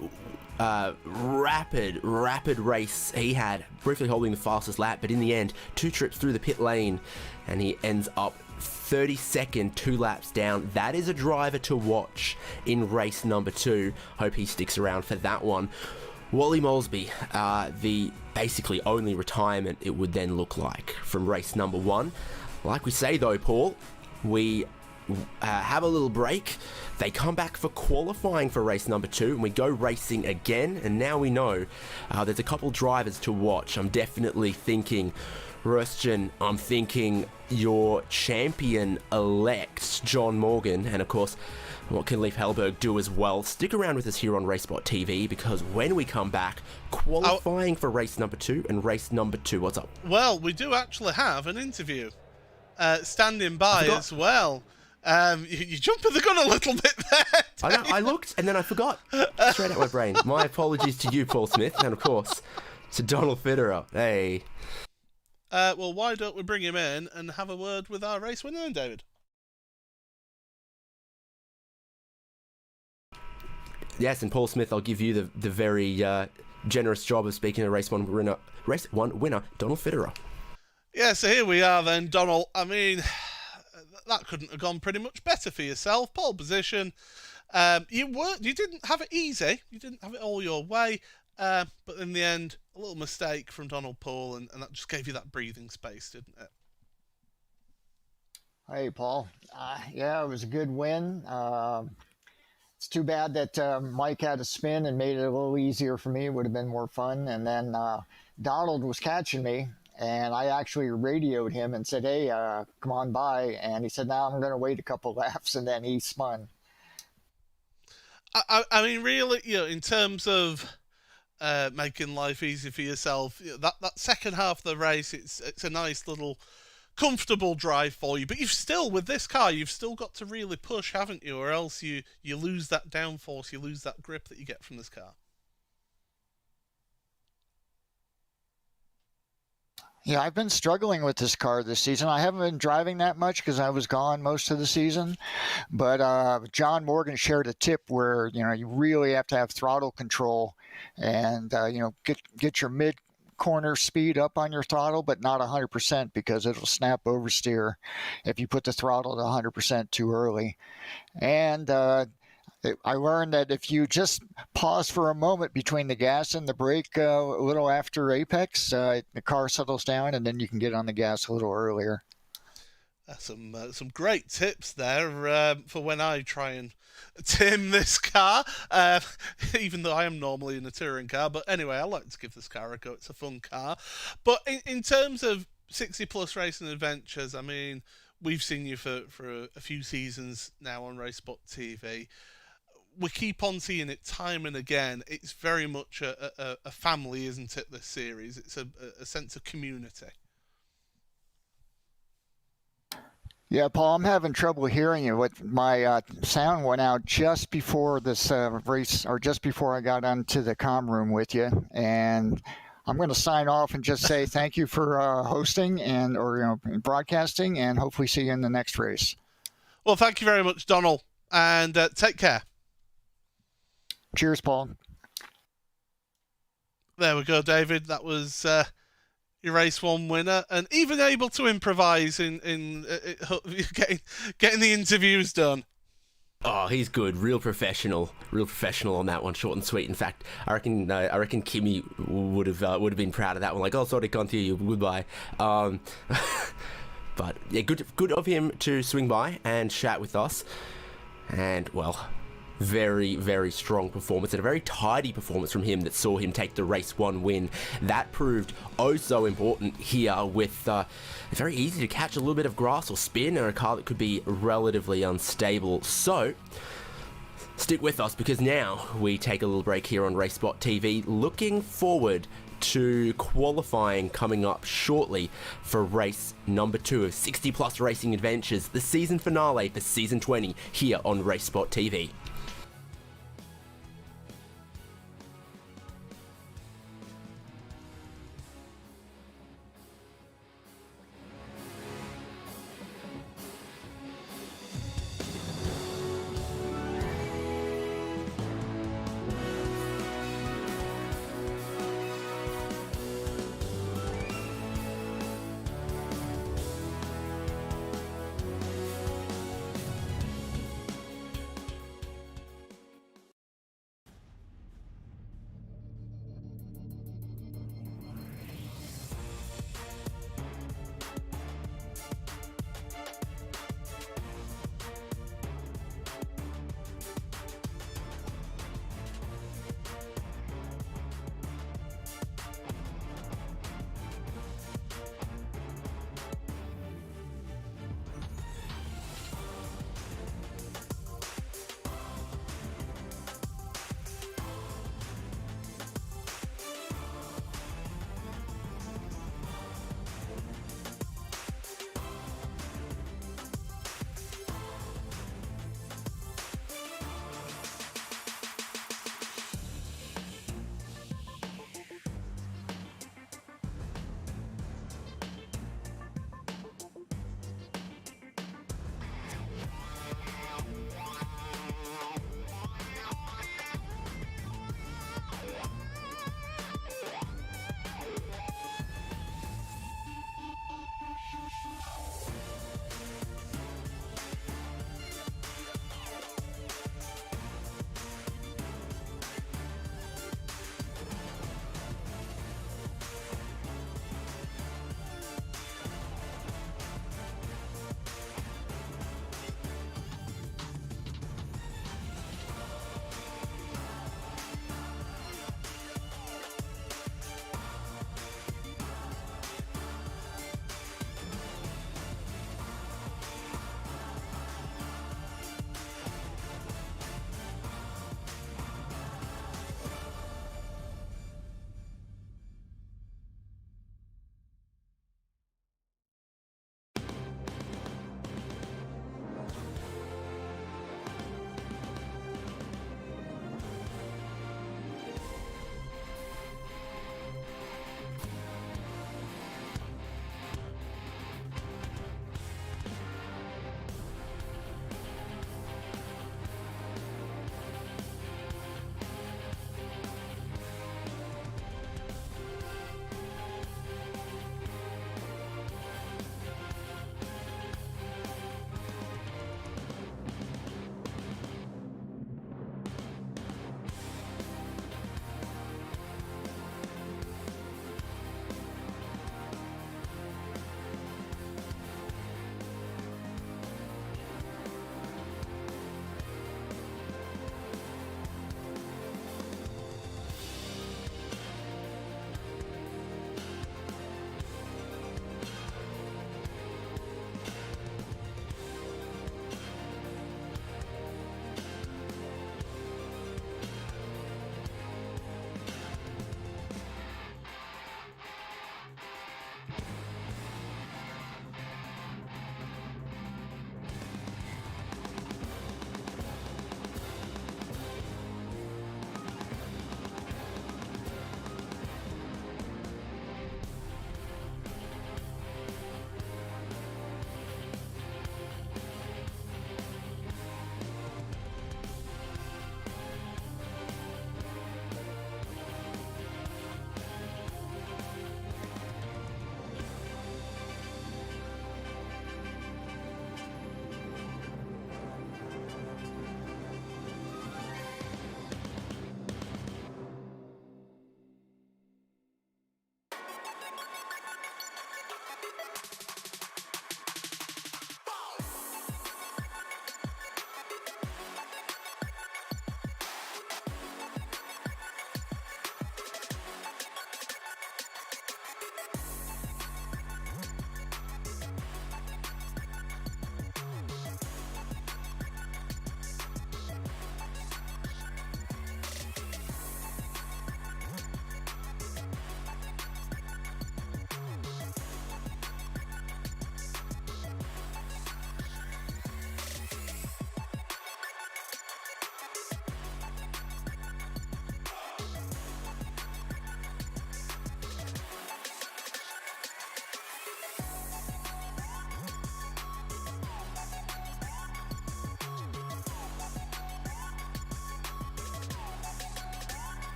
rapid race he had, briefly holding the fastest lap, but in the end, 2 trips through the pit lane and he ends up 32nd, 2 laps down. That is a driver to watch in race number 2. Hope he sticks around for that one. Wally Molesby, the basically only retirement it would then look like from race number 1. Like we say though, Paul, we have a little break. They come back for qualifying for race number 2 and we go racing again, and now we know there's a couple drivers to watch. I'm definitely thinking Röstgen, I'm thinking your champion-elect, John Morgan, and of course, what can Leif Hellberg do as well? Stick around with us here on RaceSpotTV, because when we come back, qualifying for race number 2 and race number 2, what's up?
Well, we do actually have an interview standing by as well. You jumping the gun a little bit there.
I know, I looked and then I forgot. Straight out my brain. My apologies to you, Paul Smith, and of course, to Donald Fitterer. Hey.
Well, why don't we bring him in and have a word with our race winner then, David?
Yes, and Paul Smith, I'll give you the very generous job of speaking to race one winner, Donald Fitterer.
Yeah, so here we are then, Donald. I mean, that couldn't have gone pretty much better for yourself. Pole position. You didn't have it easy. You didn't have it all your way. But in the end, a little mistake from Donald Poole, and that just gave you that breathing space, didn't it?
Hey, Paul. Yeah, it was a good win. It's too bad that Mike had to spin and made it a little easier for me. It would have been more fun. And then Donald was catching me, and I actually radioed him and said, hey, come on by. And he said, no, I'm going to wait a couple laps, and then he spun.
I mean, really, in terms of making life easy for yourself, that second half of the race, it's a nice little comfortable drive for you, but with this car, you've still got to really push, haven't you? Or else you lose that downforce, you lose that grip that you get from this car.
Yeah, I've been struggling with this car this season. I haven't been driving that much because I was gone most of the season. But John Morgan shared a tip where, you really have to have throttle control and, get your mid-corner speed up on your throttle, but not 100% because it'll snap oversteer if you put the throttle to 100% too early. And I learned that if you just pause for a moment between the gas and the brake a little after apex, the car settles down and then you can get on the gas a little earlier.
Some great tips there for when I try and tame this car, even though I am normally in a touring car. But anyway, I like to give this car a go. It's a fun car. But in terms of 60-plus racing adventures, I mean, we've seen you for a few seasons now on RaceSpotTV. We keep on seeing it time and again. It's very much a family, isn't it, this series? It's a sense of community.
Yeah, Paul, I'm having trouble hearing you. My sound went out just before this race, or just before I got onto the comm room with you. And I'm going to sign off and just say thank you for hosting or broadcasting, and hopefully see you in the next race.
Well, thank you very much, Donald, and take care.
Cheers, Paul. There
we go, David. That was your race one winner, and even able to improvise in getting the interviews done.
Oh, he's good. Real professional on that one, short and sweet. In fact, I reckon Kimmy would have been proud of that one. Like, oh, sorry, can't hear you. Goodbye. But yeah, good of him to swing by and chat with us. And well, very, very strong performance and a very tidy performance from him that saw him take the race 1 win. That proved oh so important here with very easy to catch a little bit of grass or spin, and a car that could be relatively unstable. So stick with us, because now we take a little break here on RaceSpotTV, looking forward to qualifying coming up shortly for race number 2 of 60 Plus Racing Adventures, the season finale for season 20 here on RaceSpotTV.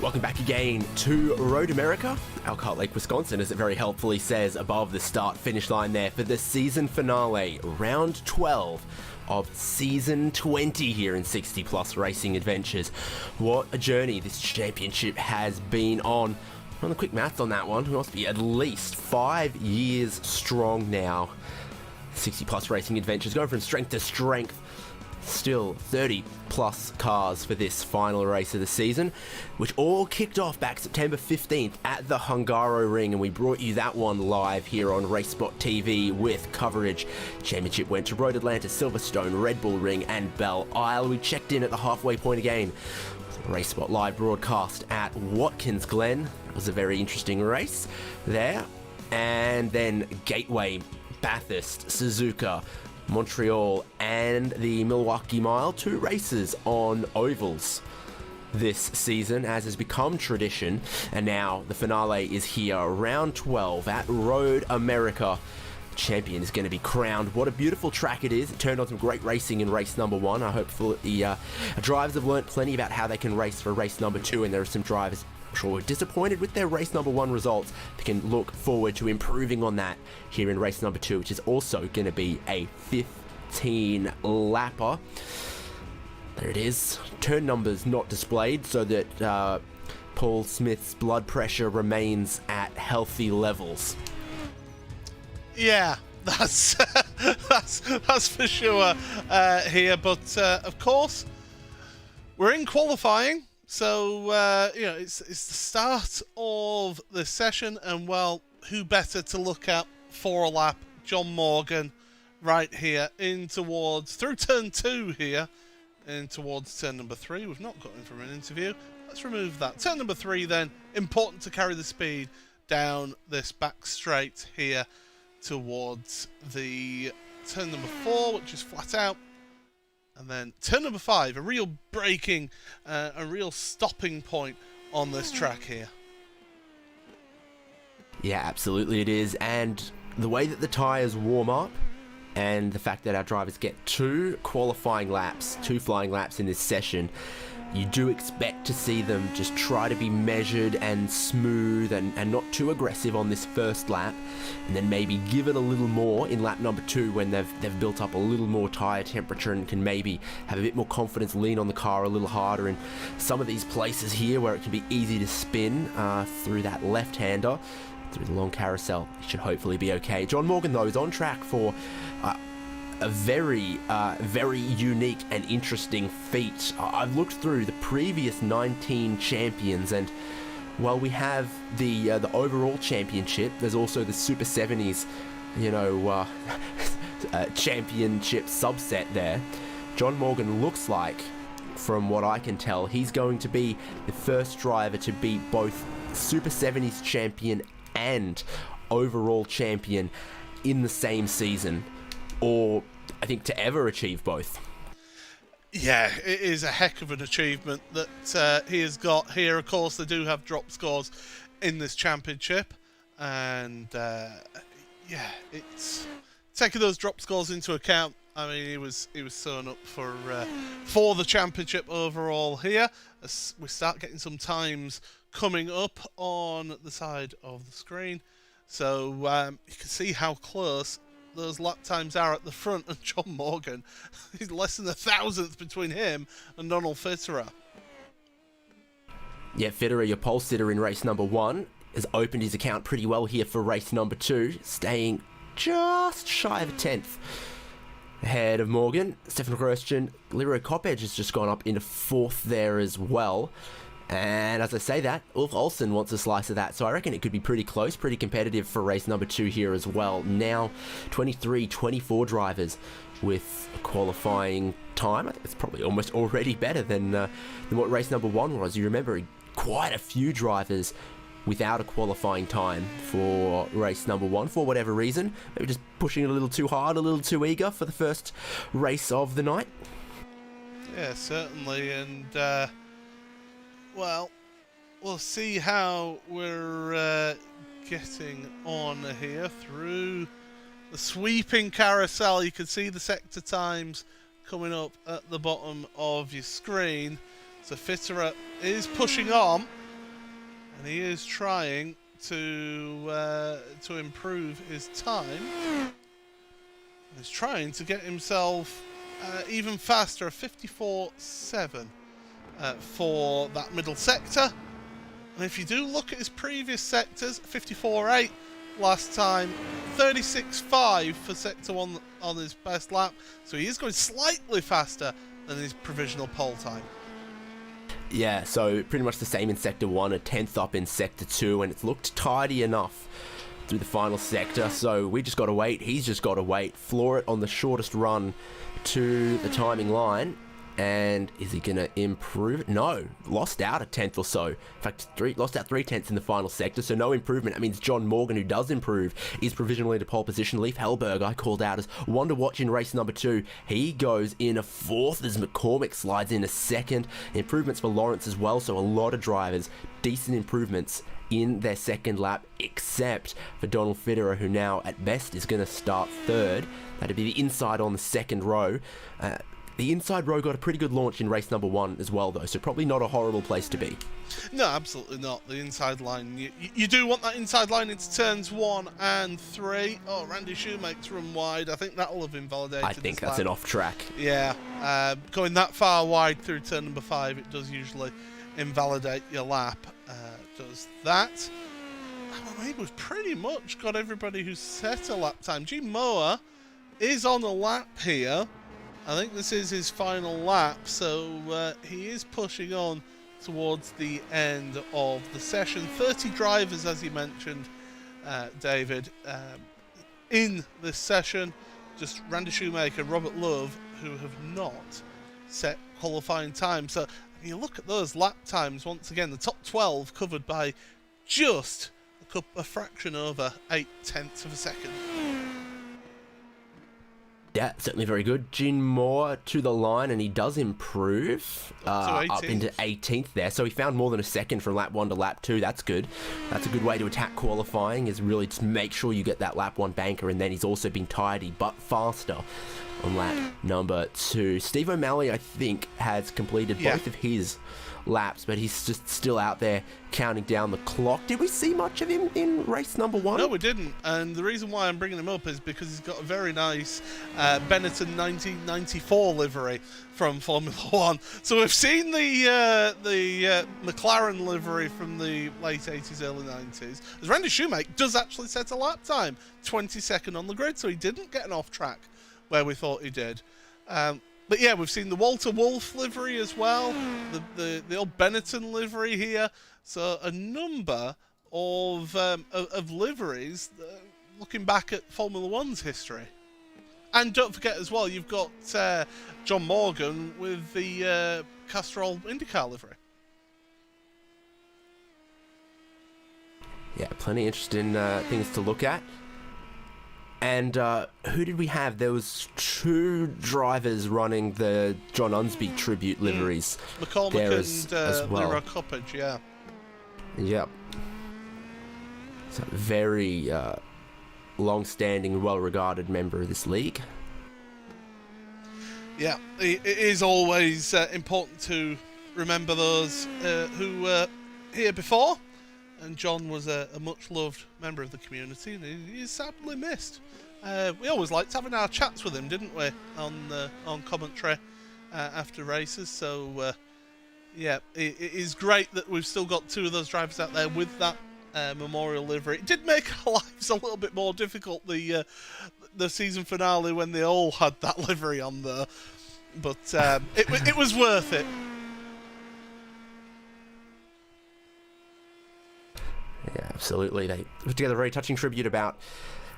Welcome back again to Road America, Elkhart Lake, Wisconsin, as it very helpfully says above the start-finish line there for the season finale, round 12 of season 20 here in 60 Plus Racing Adventures. What a journey this championship has been on. On the quick maths on that one, we must be at least 5 years strong now. 60 Plus Racing Adventures going from strength to strength. Still 30 plus cars for this final race of the season, which all kicked off back September 15th at the Hungaroring, and we brought you that one live here on RaceSpotTV with coverage. Championship went to Road Atlanta, Silverstone, Red Bull Ring and Belle Isle. We checked in at the halfway point again. RaceSpot live broadcast at Watkins Glen. It was a very interesting race there. And then Gateway, Bathurst, Suzuka, Montreal and the Milwaukee Mile, 2 races on ovals this season, as has become tradition. And now the finale is here, round 12 at Road America. Champion is going to be crowned. What a beautiful track it is. It turned on some great racing in race number 1. I hope the drivers have learnt plenty about how they can race for race number 2, and there are some drivers I'm sure were disappointed with their race number 1 results. They can look forward to improving on that here in race number 2, which is also going to be a 15 lapper. There it is. Turn numbers not displayed so that Paul Smith's blood pressure remains at healthy levels.
Yeah, that's that's for sure here. But of course, we're in qualifying. So, it's the start of the session, and, well, who better to look at for a lap? John Morgan right here through turn 2 here, in towards turn number 3. We've not got him from an interview. Let's remove that. Turn number 3 then, important to carry the speed down this back straight here towards the turn number 4, which is flat out. And then turn number 5, a real braking, a real stopping point on this track here.
Yeah, absolutely it is. And the way that the tyres warm up, and the fact that our drivers get 2 qualifying laps, 2 flying laps in this session, you do expect to see them just try to be measured and smooth and not too aggressive on this first lap, and then maybe give it a little more in lap number 2 when they've built up a little more tyre temperature and can maybe have a bit more confidence, lean on the car a little harder in some of these places here where it can be easy to spin through that left-hander, through the long carousel. It should hopefully be okay. John Morgan, though, is on track for a very, very unique and interesting feat. I've looked through the previous 19 champions, and while we have the overall championship, there's also the Super 70s, championship subset there. John Morgan looks like, from what I can tell, he's going to be the first driver to beat both Super 70s champion and overall champion in the same season, or I think to ever achieve both.
Yeah, it is a heck of an achievement that he has got here. Of course, they do have drop scores in this championship, and it's taking those drop scores into account. I mean, he was sewn up for the championship overall here. As we start getting some times coming up on the side of the screen, so you can see how close those lap times are at the front, and John Morgan, he's less than a thousandth between him and Donald Fitterer.
Yeah, Fitterer, your pole sitter in race number 1, has opened his account pretty well here for race number 2, staying just shy of a tenth ahead of Morgan. Stefan Grosjean, Leroy Coppedge has just gone up into 4th there as well. And as I say that, Ulf Olsen wants a slice of that, so I reckon it could be pretty close, pretty competitive for race number 2 here as well. Now, 23, 24 drivers with a qualifying time. I think it's probably almost already better than what race number 1 was. You remember quite a few drivers without a qualifying time for race number 1 for whatever reason. Maybe just pushing it a little too hard, a little too eager for the first race of the night.
Yeah, certainly, and well, we'll see how we're getting on here through the sweeping carousel. You can see the sector times coming up at the bottom of your screen. So Fitterer is pushing on, and he is trying to improve his time. He's trying to get himself even faster, a 54.7 for that middle sector. And if you do look at his previous sectors, 54.8 last time, 36.5 for sector 1 on his best lap. So he is going slightly faster than his provisional pole time.
Yeah, so pretty much the same in Sector 1, a 10th up in Sector 2, and it's looked tidy enough through the final sector, so we just got to wait, he's just got to wait, floor it on the shortest run to the timing line, and is he going to improve it? No, lost out a 10th or so. In fact, lost out 3/10 in the final sector, so no improvement. That means John Morgan, who does improve, is provisionally to pole position. Leif Hellberg, I called out as one to watch in race number 2. He goes in a 4th as McCormick slides in a 2nd. Improvements for Lawrence as well, so a lot of drivers, decent improvements in their second lap, except for Donald Fitterer, who now at best is going to start 3rd. That'd be the inside on the second row. The inside row got a pretty good launch in race number 1 as well, though, so probably not a horrible place to be.
No, absolutely not. The inside line, you do want that inside line into turns 1 and 3. Oh, Randy Shoemaker's run wide. I think that'll have invalidated.
I think that's an off track. Yeah,
going that far wide through turn number 5, it does usually invalidate your lap. Does that. I mean, we've pretty much got everybody who's set a lap time. Gene Moore is on a lap here. I think this is his final lap, so he is pushing on towards the end of the session. 30 drivers, as you mentioned, David, in this session. Just Randy Shoemaker, Robert Love, who have not set qualifying time. So you look at those lap times, once again, the top 12 covered by just a fraction over 0.8 of a second.
Yeah, certainly very good. Gene Moore to the line, and he does improve up into 18th there. So he found more than a second from lap 1 to lap 2. That's good. That's a good way to attack qualifying, is really just make sure you get that lap 1 banker, and then he's also been tidy but faster on lap number 2. Steve O'Malley, I think, has completed both of his laps, but he's just still out there counting down the clock. Did we see much of him in race number 1?
No, we didn't, and the reason why I'm bringing him up is because he's got a very nice Benetton 1994 livery from Formula 1. So we've seen the McLaren livery from the late 80s, early 90s. As Randy Shoemaker does actually set a lap time, 22nd on the grid, so he didn't get an off track where we thought he did. But yeah, we've seen the Walter Wolf livery as well, the old Benetton livery here. So a number of liveries looking back at Formula One's history. And don't forget as well, you've got John Morgan with the Castrol IndyCar livery.
Yeah, plenty of interesting things to look at. And who did we have? There was 2 drivers running the John Unsby tribute liveries.
McCormick
there
and
as well.
Leroy Coppage, yeah.
Yep. So very long-standing, well-regarded member of this league.
Yeah, it is always important to remember those who were here before. And John was a much-loved member of the community, and he is sadly missed. We always liked having our chats with him, didn't we, on commentary after races. So, yeah, it is great that we've still got 2 of those drivers out there with that memorial livery. It did make our lives a little bit more difficult, the season finale, when they all had that livery on there. But it was worth it.
Yeah, absolutely. They put together a very touching tribute about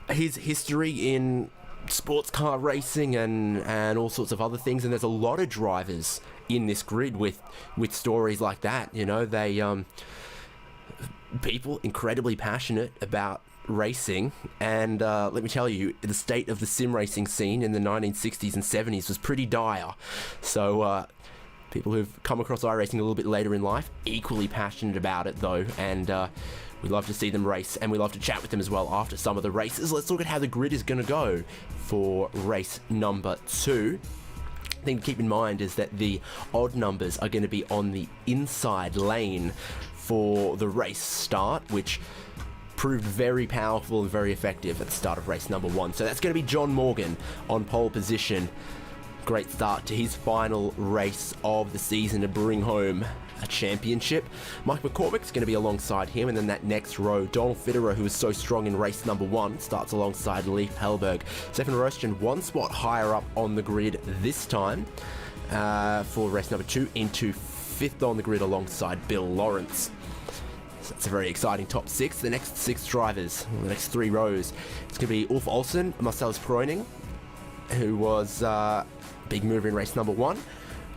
his history in sports car racing and all sorts of other things. And there's a lot of drivers in this grid with stories like that. You know, they people incredibly passionate about racing. And let me tell you, the state of the sim racing scene in the 1960s and 70s was pretty dire. So people who've come across iRacing a little bit later in life, equally passionate about it though, and we love to see them race, and we love to chat with them as well after some of the races. Let's look at how the grid is going to go for race number 2. The thing to keep in mind is that the odd numbers are going to be on the inside lane for the race start, which proved very powerful and very effective at the start of race number 1. So that's going to be John Morgan on pole position. Great start to his final race of the season to bring home a championship. Mike McCormick's going to be alongside him, and then that next row, Donald Fitterer, who was so strong in race number 1, starts alongside Leif Hellberg. Stefan Rostjan one spot higher up on the grid this time for race number 2, into 5th on the grid alongside Bill Lawrence. So that's a very exciting top 6. The next 6 drivers, the next 3 rows, it's going to be Ulf Olsen, Marcellus Proening, who was big mover in race number 1,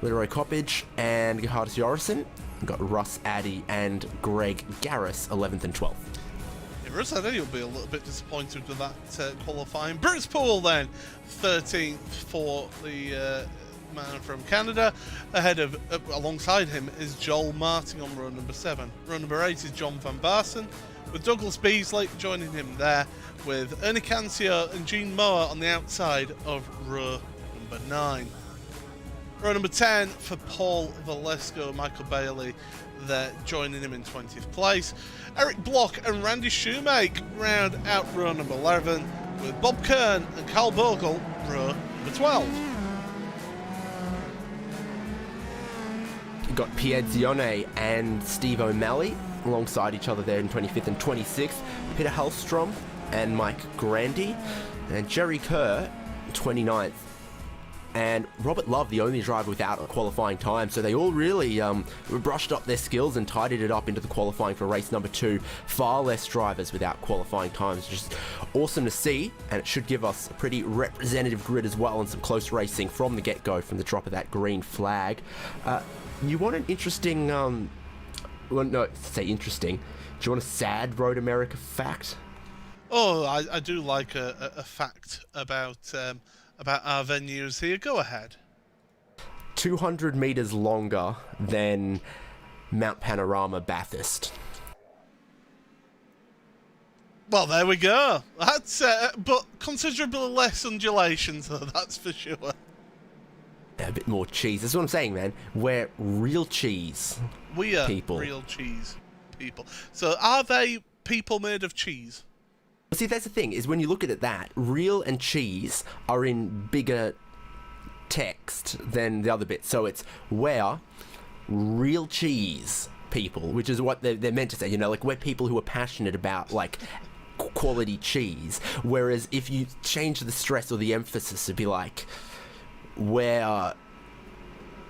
Leroy Coppage and Gerhardus Jorgensen. We've got Russ Addy and Greg Garris, 11th and 12th.
Yeah, Russ Addy will be a little bit disappointed with that qualifying. Bruce Poole then, 13th for the man from Canada. Ahead of, alongside him is Joel Martin on row number 7. Row number 8 is John Van Barsen, with Douglas Beasley joining him there, with Ernie Cancio and Gene Moore on the outside of row number 9. Row number 10 for Paul Valesco, Michael Bailey there joining him in 20th place. Eric Block and Randy Shoemake round out row number 11, with Bob Kern and Carl Bogle row number 12.
You've got Pierre Zione and Steve O'Malley alongside each other there in 25th and 26th. Peter Hellstrom and Mike Grandy, and Jerry Kerr, 29th. And Robert Love, the only driver without a qualifying time. So they all really brushed up their skills and tidied it up into the qualifying for race number 2. Far less drivers without qualifying times. Just awesome to see, and it should give us a pretty representative grid as well, and some close racing from the get-go, from the drop of that green flag. You want an interesting... well, no, say interesting. Do you want a sad Road America fact?
Oh, I do like a fact about our venues here. Go ahead.
200 meters longer than Mount Panorama Bathurst.
Well, there we go. That's but considerably less undulations, though. That's for sure.
A bit more cheese. That's what I'm saying, man. We're real cheese.
We are
people.
Real cheese people. So, are they people made of cheese?
See, that's the thing, is when you look at it that, real and cheese are in bigger text than the other bit. So it's we're real cheese people, which is what they're meant to say, you know, like we're people who are passionate about, like, quality cheese. Whereas if you change the stress or the emphasis to be like, we're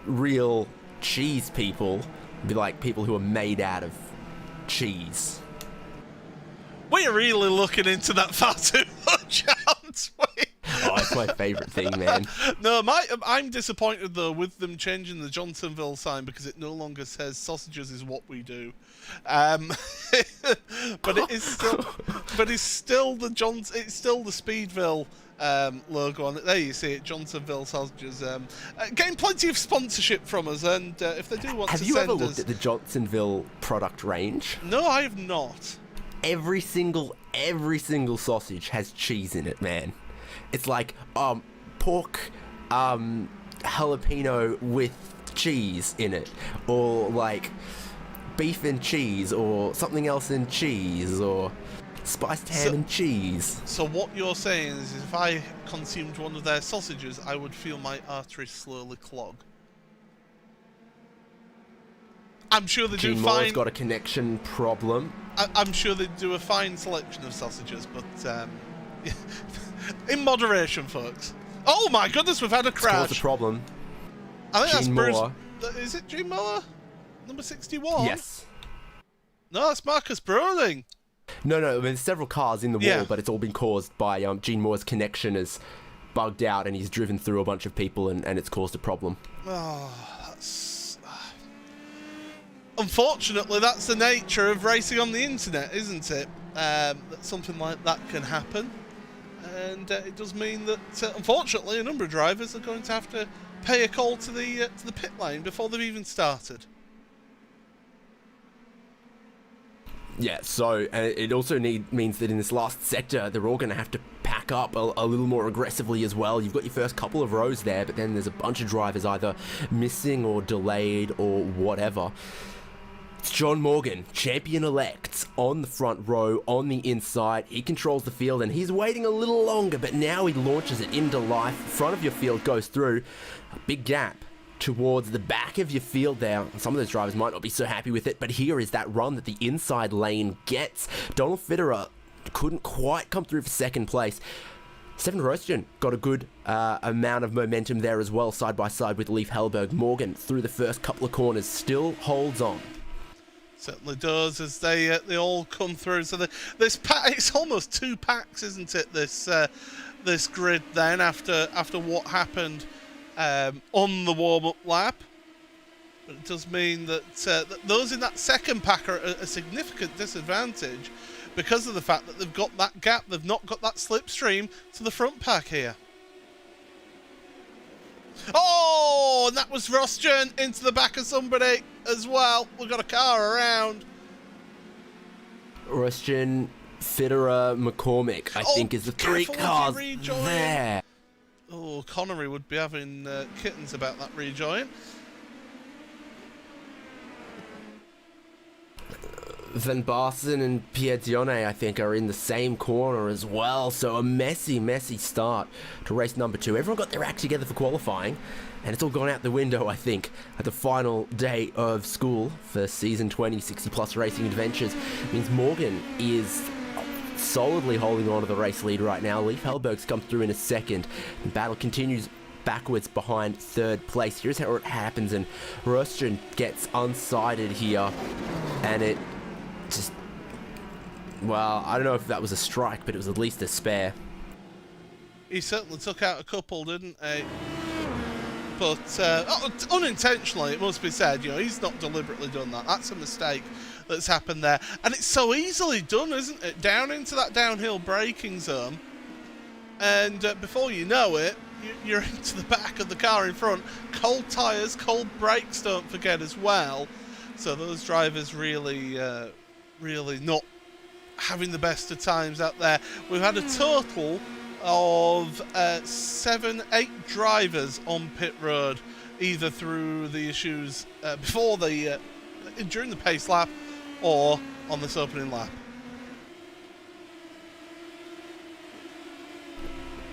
real cheese people, be like people who are made out of cheese.
We're really looking into that far too much, aren't we?
Oh, it's my favourite thing, man.
No, I'm disappointed though with them changing the Johnsonville sign, because it no longer says sausages is what we do. But it is still, it's still the Speedville logo on it. There you see it, Johnsonville sausages. Getting plenty of sponsorship from us, and if they do want to send us...
Have you ever looked at the Johnsonville product range?
No, I have not.
Every single sausage has cheese in it, man. It's like pork jalapeno with cheese in it, or like beef and cheese, or something else in cheese, or spiced ham and cheese.
So what you're saying is, if I consumed one of their sausages, I would feel my arteries slowly clog. I'm sure they do
Gene
fine.
Moore's got a connection problem.
I'm sure they do a fine selection of sausages, but in moderation, folks. Oh my goodness, we've had a crash.
It's a problem.
I think
Gene
that's
Moore.
Bruce. Is it Gene Moore? Number 61?
Yes.
No, that's Marcus Browning.
No, I mean, there's several cars in the wall, but it's all been caused by Gene Moore's connection is bugged out, and he's driven through a bunch of people, and it's caused a problem.
Oh, that's... Unfortunately, that's the nature of racing on the internet, isn't it? That something like that can happen. And it does mean that, unfortunately, a number of drivers are going to have to pay a call to the pit lane before they've even started.
Yeah, so it also means that in this last sector, they're all going to have to pack up a little more aggressively as well. You've got your first couple of rows there, but then there's a bunch of drivers either missing or delayed or whatever. It's John Morgan, champion-elect, on the front row, on the inside. He controls the field, and he's waiting a little longer, but now he launches it into life. Front of your field goes through. A big gap towards the back of your field there. Some of those drivers might not be so happy with it, but here is that run that the inside lane gets. Donald Fitterer couldn't quite come through for second place. Stefan Röstgen got a good amount of momentum there as well, side by side with Leif Hellberg. Morgan, through the first couple of corners, still holds on.
Certainly does, as they all come through. So this it's almost 2 packs, isn't it? This grid then after what happened on the warm-up lap. But it does mean that those in that second pack are at a significant disadvantage because of the fact that they've got that gap. They've not got that slipstream to the front pack here. Oh, and that was Röstgen into the back of somebody as well. We've got a car around.
Röstgen, Fitterer, McCormick, I think is the 3 cars there.
Oh, Connery would be having kittens about that rejoin.
Van Barsten and Pierre Dionne, I think, are in the same corner as well. So a messy, messy start to race number 2. Everyone got their act together for qualifying, and it's all gone out the window, I think, at the final day of school for season 20, 60 Plus Racing Adventures. It means Morgan is solidly holding on to the race lead right now. Leif Hellberg's come through in a second. The battle continues backwards behind third place. Here's how it happens, and Röstgen gets unsighted here, and it just, well, I don't know if that was a strike, but it was at least a spare.
He certainly took out a couple, didn't he? But unintentionally, it must be said. He's not deliberately done that. That's a mistake that's happened there, and it's so easily done, isn't it? Down into that downhill braking zone, and before you know it, you're into the back of the car in front. Cold tyres, cold brakes, don't forget as well. So those drivers really not having the best of times out there. We've had a total of 7-8 drivers on pit road, either through the issues during the pace lap or on this opening lap.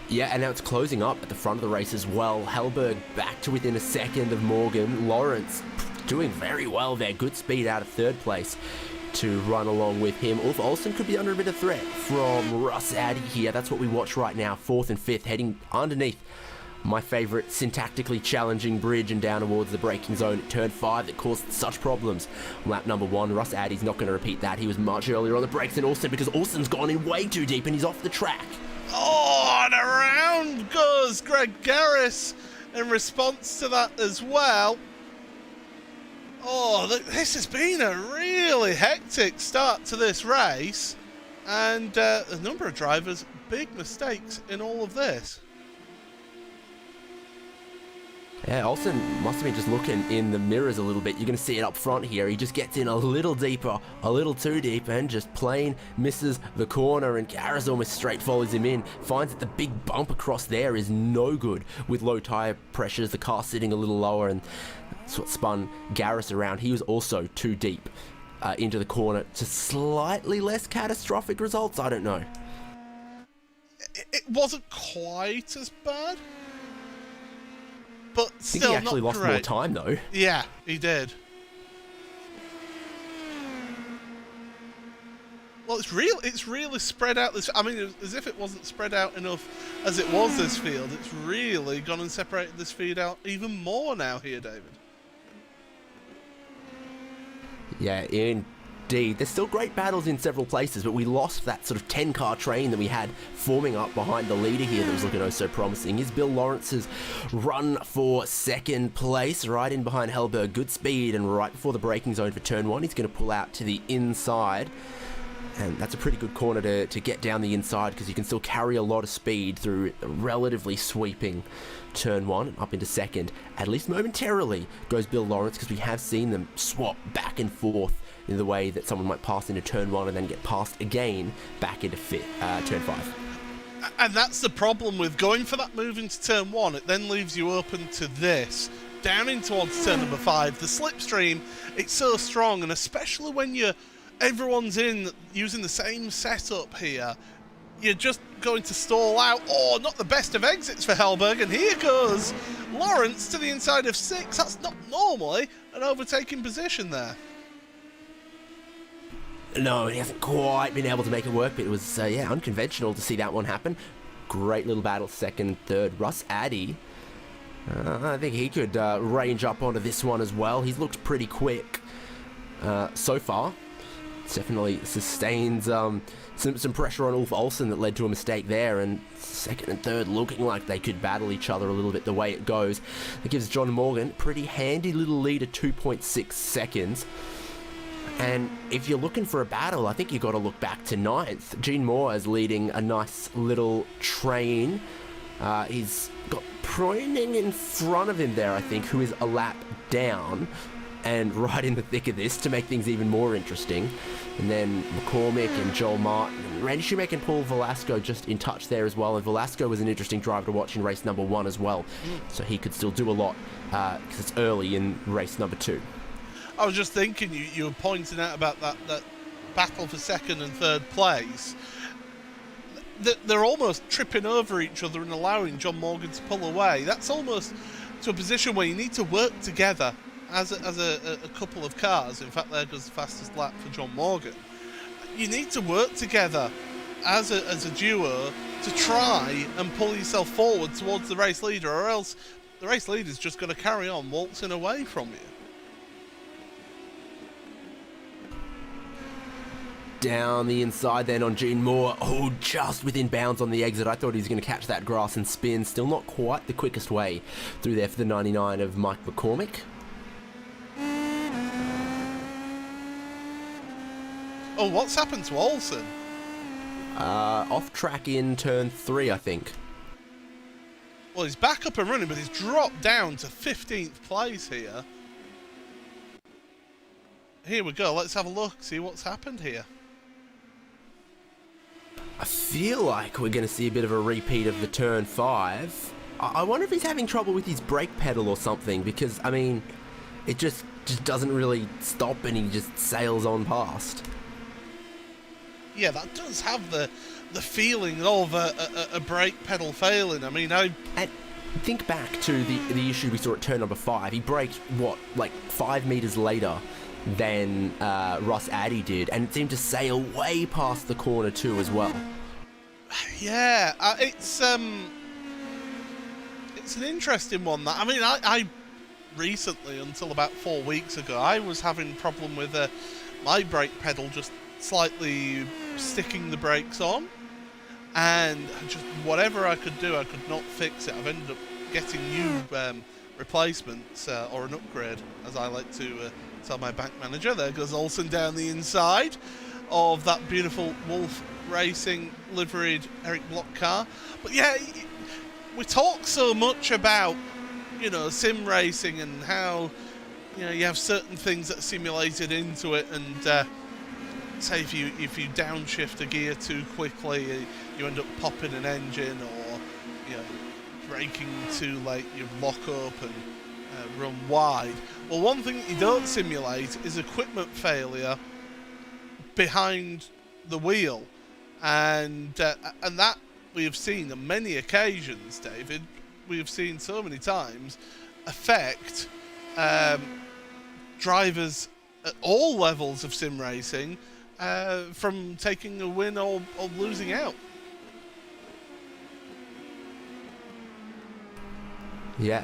Yeah, and now it's closing up at the front of the race as well. Hellberg back to within a second of Morgan. Lawrence doing very well there. Good speed out of third place to run along with him. Ulf Olsen could be under a bit of threat from Russ Addy here. That's what we watch right now. 4th and 5th, heading underneath my favourite syntactically challenging bridge and down towards the braking zone at turn 5 that caused such problems on lap number 1. Russ Addy's not going to repeat that. He was much earlier on the brakes than Olsen because Olsen's gone in way too deep and he's off the track.
Oh, and around goes Greg Garris in response to that as well. Oh, this has been a really hectic start to this race, and a number of drivers, big mistakes in all of this.
Yeah, Olsen must have been just looking in the mirrors a little bit. You're going to see it up front here. He just gets in a little deeper, a little too deep, and just plain misses the corner, and Garris almost straight follows him in. Finds that the big bump across there is no good with low tyre pressures, the car sitting a little lower, and that's what spun Garris around. He was also too deep into the corner to slightly less catastrophic results. I don't know.
It wasn't quite as bad, but still
I think he actually
not
lost
great.
more time though.
Yeah, he did. Well, it's really spread out. I mean, as if it wasn't spread out enough as it was this field. It's really gone and separated this field out even more now here, David.
Yeah, indeed. There's still great battles in several places, but we lost that sort of 10-car train that we had forming up behind the leader here that was looking oh so promising. Is Bill Lawrence's run for second place, right in behind Hellberg. Good speed, and right before the braking zone for turn 1, he's going to pull out to the inside. And that's a pretty good corner to get down the inside because you can still carry a lot of speed through a relatively sweeping turn 1 and up into second. At least momentarily goes Bill Lawrence because we have seen them swap back and forth in the way that someone might pass into turn 1 and then get passed again back into turn 5.
And that's the problem with going for that move into turn 1. It then leaves you open to this down in towards turn number 5. The slipstream, it's so strong, and especially when everyone's using the same setup here, you're just going to stall out. Oh, not the best of exits for Hellberg, and here goes Lawrence to the inside of 6. That's not normally an overtaking position there.
No, he hasn't quite been able to make it work, but it was, unconventional to see that one happen. Great little battle, second, third. Russ Addy, I think he could range up onto this one as well. He's looked pretty quick so far. Definitely sustains some pressure on Ulf Olsen that led to a mistake there, and second and third looking like they could battle each other a little bit the way it goes. It gives John Morgan pretty handy little lead of 2.6 seconds. And if you're looking for a battle, I think you've got to look back to 9th. Gene Moore is leading a nice little train. He's got Proening in front of him there, I think, who is a lap down and right in the thick of this to make things even more interesting. And then McCormick and Joel Martin, and Randy Shoemaker and Paul Velasco just in touch there as well. And Velasco was an interesting driver to watch in race number 1 as well. So he could still do a lot because it's early in race number 2.
I was just thinking, you were pointing out about that battle for second and third place. They're almost tripping over each other and allowing John Morgan to pull away. That's almost to a position where you need to work together as a couple of cars. In fact, there goes the fastest lap for John Morgan. You need to work together as a duo to try and pull yourself forward towards the race leader, or else the race leader's just going to carry on waltzing away from you.
Down the inside then on Gene Moore. Oh, just within bounds on the exit. I thought he was going to catch that grass and spin. Still not quite the quickest way through there for the 99 of Mike McCormick.
Oh, what's happened to Olsen?
Off track in turn 3, I think.
Well, he's back up and running, but he's dropped down to 15th place here. Here we go. Let's have a look, see what's happened here.
I feel like we're going to see a bit of a repeat of the turn 5. I wonder if he's having trouble with his brake pedal or something, because, I mean, it just doesn't really stop and he just sails on past.
Yeah, that does have the feeling of a brake pedal failing. I mean, And
think back to the issue we saw at turn number 5. He braked, like 5 meters later than Russ Addy did, and it seemed to sail way past the corner too as well.
Yeah, it's an interesting one. That I mean, I recently, until about 4 weeks ago, I was having a problem with my brake pedal just slightly sticking the brakes on, and just whatever I could do, I could not fix it. I've ended up getting new replacements or an upgrade, as I like to tell my bank manager. There goes Olsen down the inside of that beautiful Wolf Racing liveried Eric Block car. But yeah, we talk so much about, sim racing and how, you have certain things that are simulated into it, and say if you downshift a gear too quickly, you end up popping an engine, or braking too late, you lock up and run wide. Well, one thing that you don't simulate is equipment failure behind the wheel, and that we have seen on many occasions, David. We have seen so many times affect drivers at all levels of sim racing from taking a win or losing out.
Yeah,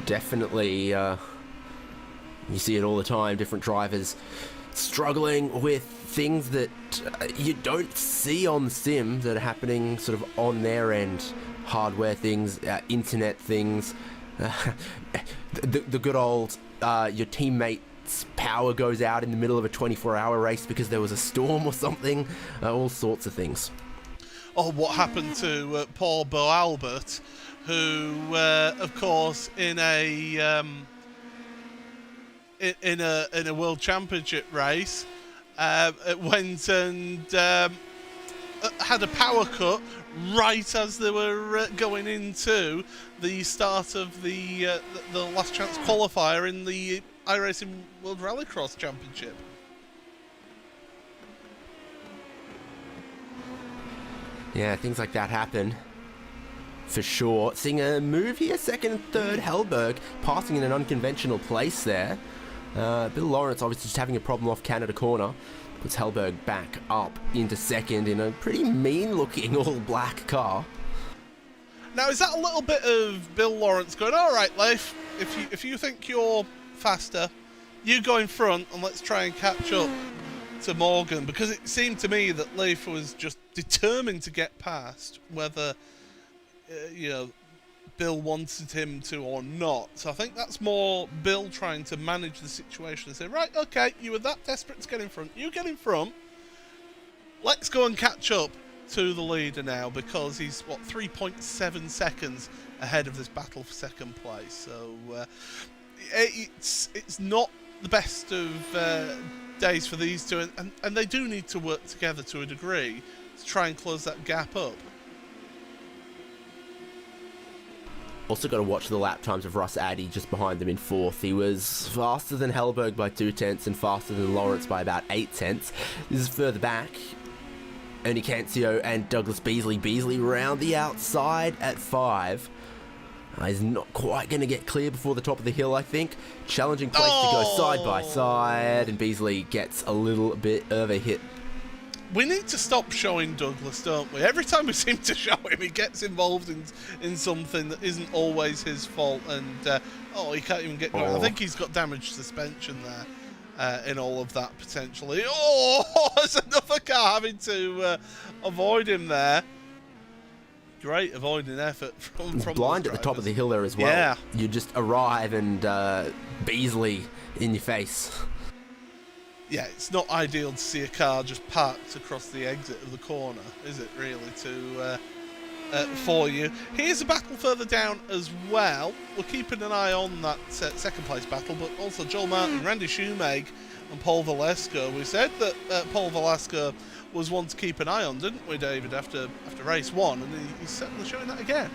definitely. You see it all the time, different drivers struggling with things that you don't see on the sim that are happening sort of on their end. Hardware things, internet things, the good old your teammate's power goes out in the middle of a 24-hour race because there was a storm or something, all sorts of things.
Or what happened to Paul Boalbert, who, of course, in a world championship race, went and had a power cut right as they were going into the start of the last chance qualifier in the iRacing World Rallycross Championship.
Yeah, things like that happen. For sure. Seeing a move here, second and third, Hellberg passing in an unconventional place there. Bill Lawrence obviously just having a problem off Canada corner. Puts Hellberg back up into second in a pretty mean-looking all-black car.
Now, is that a little bit of Bill Lawrence going, all right, Leif, if you think you're faster, you go in front and let's try and catch up to Morgan? Because it seemed to me that Leif was just determined to get past, whether Bill wanted him to or not. So I think that's more Bill trying to manage the situation and say, right, okay, you were that desperate to get in front, you get in front, let's go and catch up to the leader now, because he's 3.7 seconds ahead of this battle for second place. So it's not the best of days for these two, and they do need to work together to a degree to try and close that gap up.
Also got to watch the lap times of Russ Addy just behind them in fourth. He was faster than Hellberg by 0.2 and faster than Lawrence by about 0.8. This is further back. Ernie Cancio and Douglas Beasley. Beasley round the outside at 5. He's not quite going to get clear before the top of the hill, I think. Challenging place to go side by side, and Beasley gets a little bit of a hit.
We need to stop showing Douglas, don't we? Every time we seem to show him, he gets involved in something that isn't always his fault, and he can't even get going. I think he's got damaged suspension there in all of that, potentially. There's another car having to avoid him there. Great avoiding effort from
blind at the top of the hill there as well.
Yeah.
You just arrive and Beasley in your face.
Yeah, it's not ideal to see a car just parked across the exit of the corner, is it, really, for you? Here's a battle further down as well. We're keeping an eye on that second place battle, but also Joel Martin, Randy Shoemake and Paul Velasco. We said that Paul Velasco was one to keep an eye on, didn't we, David, after race 1, and he's certainly showing that again.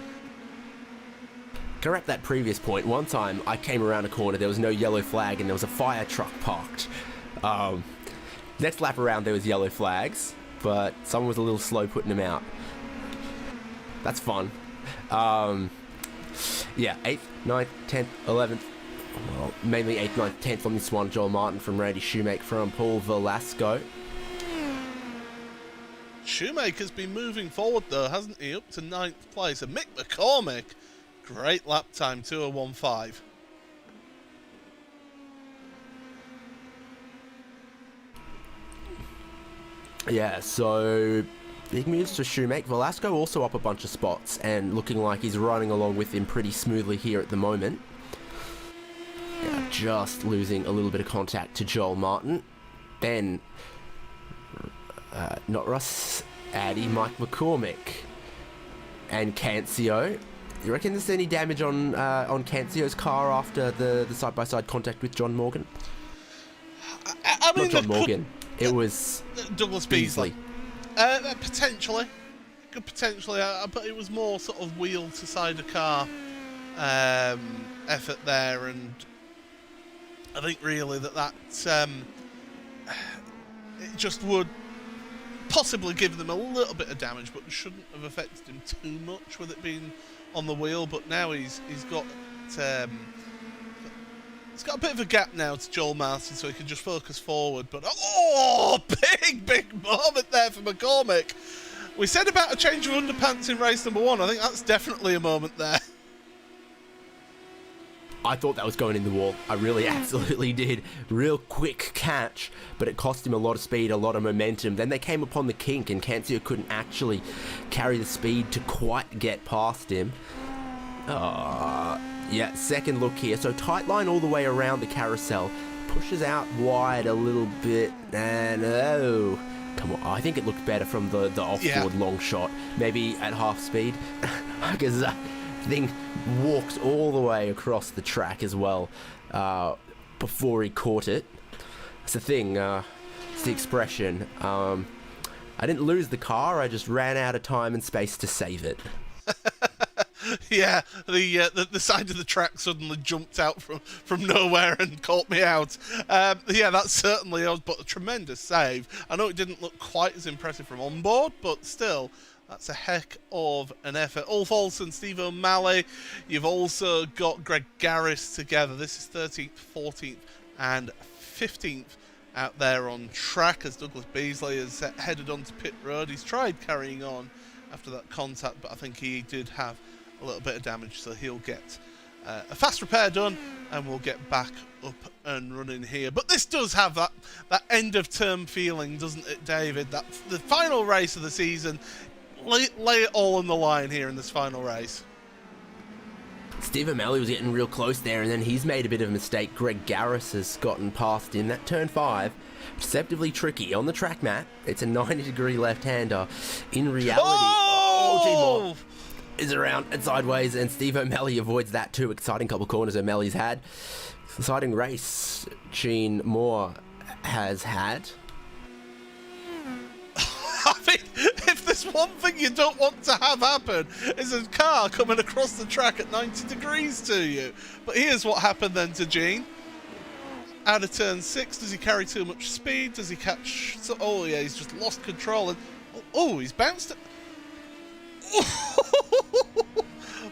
Correct that previous point. One time I came around a corner, there was no yellow flag, and there was a fire truck parked. Next lap around there was yellow flags, but someone was a little slow putting them out. That's fun. Yeah, 8th, 9th, 10th, 11th. Well, mainly 8th, 9th, 10th on this one. Joel Martin from Randy Shoemake from Paul Velasco.
Shoemaker's been moving forward though, hasn't he? Up to 9th place. And Mick McCormick, great lap time, 2:01.5.
Yeah, so big moves for Shoemake. Velasco also up a bunch of spots and looking like he's running along with him pretty smoothly here at the moment. Yeah, just losing a little bit of contact to Joel Martin. Then, not Russ Addy, Mike McCormick and Cancio. You reckon there's any damage on Cancio's car after the side-by-side contact with John Morgan?
I mean,
not John Morgan. It was
Douglas Beasley. Potentially. Could potentially, but it was more sort of wheel to side of car effort there, and I think really that it just would possibly give them a little bit of damage, but shouldn't have affected him too much with it being on the wheel. But now he's got it's got a bit of a gap now to Joel Martin, so he can just focus forward. But big moment there for McCormick. We said about a change of underpants in race number 1. I think that's definitely a moment there.
I thought that was going in the wall. I really absolutely did. Real quick catch, but it cost him a lot of speed, a lot of momentum. Then they came upon the kink, and Cancio couldn't actually carry the speed to quite get past him. Yeah, second look here. So tight line all the way around the carousel. Pushes out wide a little bit. And come on. I think it looked better from the off-board long shot. Maybe at half speed. Because thing walked all the way across the track as well before he caught it. It's the thing. It's the expression. I didn't lose the car, I just ran out of time and space to save it.
Yeah, the side of the track suddenly jumped out from nowhere and caught me out. Yeah, that certainly was, but a tremendous save. I know it didn't look quite as impressive from on board, but still, that's a heck of an effort. Ulf Olsen, Steve O'Malley. You've also got Greg Garris together. This is 13th, 14th, and 15th out there on track as Douglas Beasley has headed onto pit road. He's tried carrying on after that contact, but I think he did have a little bit of damage, so he'll get a fast repair done and we'll get back up and running here. But this does have that end of term feeling, doesn't it, David? That's the final race of the season. Lay it all on the line here in this final race.
Steve O'Malley was getting real close there, and then he's made a bit of a mistake. Greg Garris has gotten past in that turn 5. Deceptively tricky on the track map. It's a 90-degree left-hander. In reality, G-Moore is around and sideways, and Steve O'Malley avoids that too. Exciting couple corners O'Malley's had. Exciting race Gene Moore has had.
I mean, if there's one thing you don't want to have happen, is a car coming across the track at 90 degrees to you. But here's what happened then to Gene. Out of turn 6, does he carry too much speed? Does he catch... Oh, yeah, he's just lost control. And oh, he's bounced it.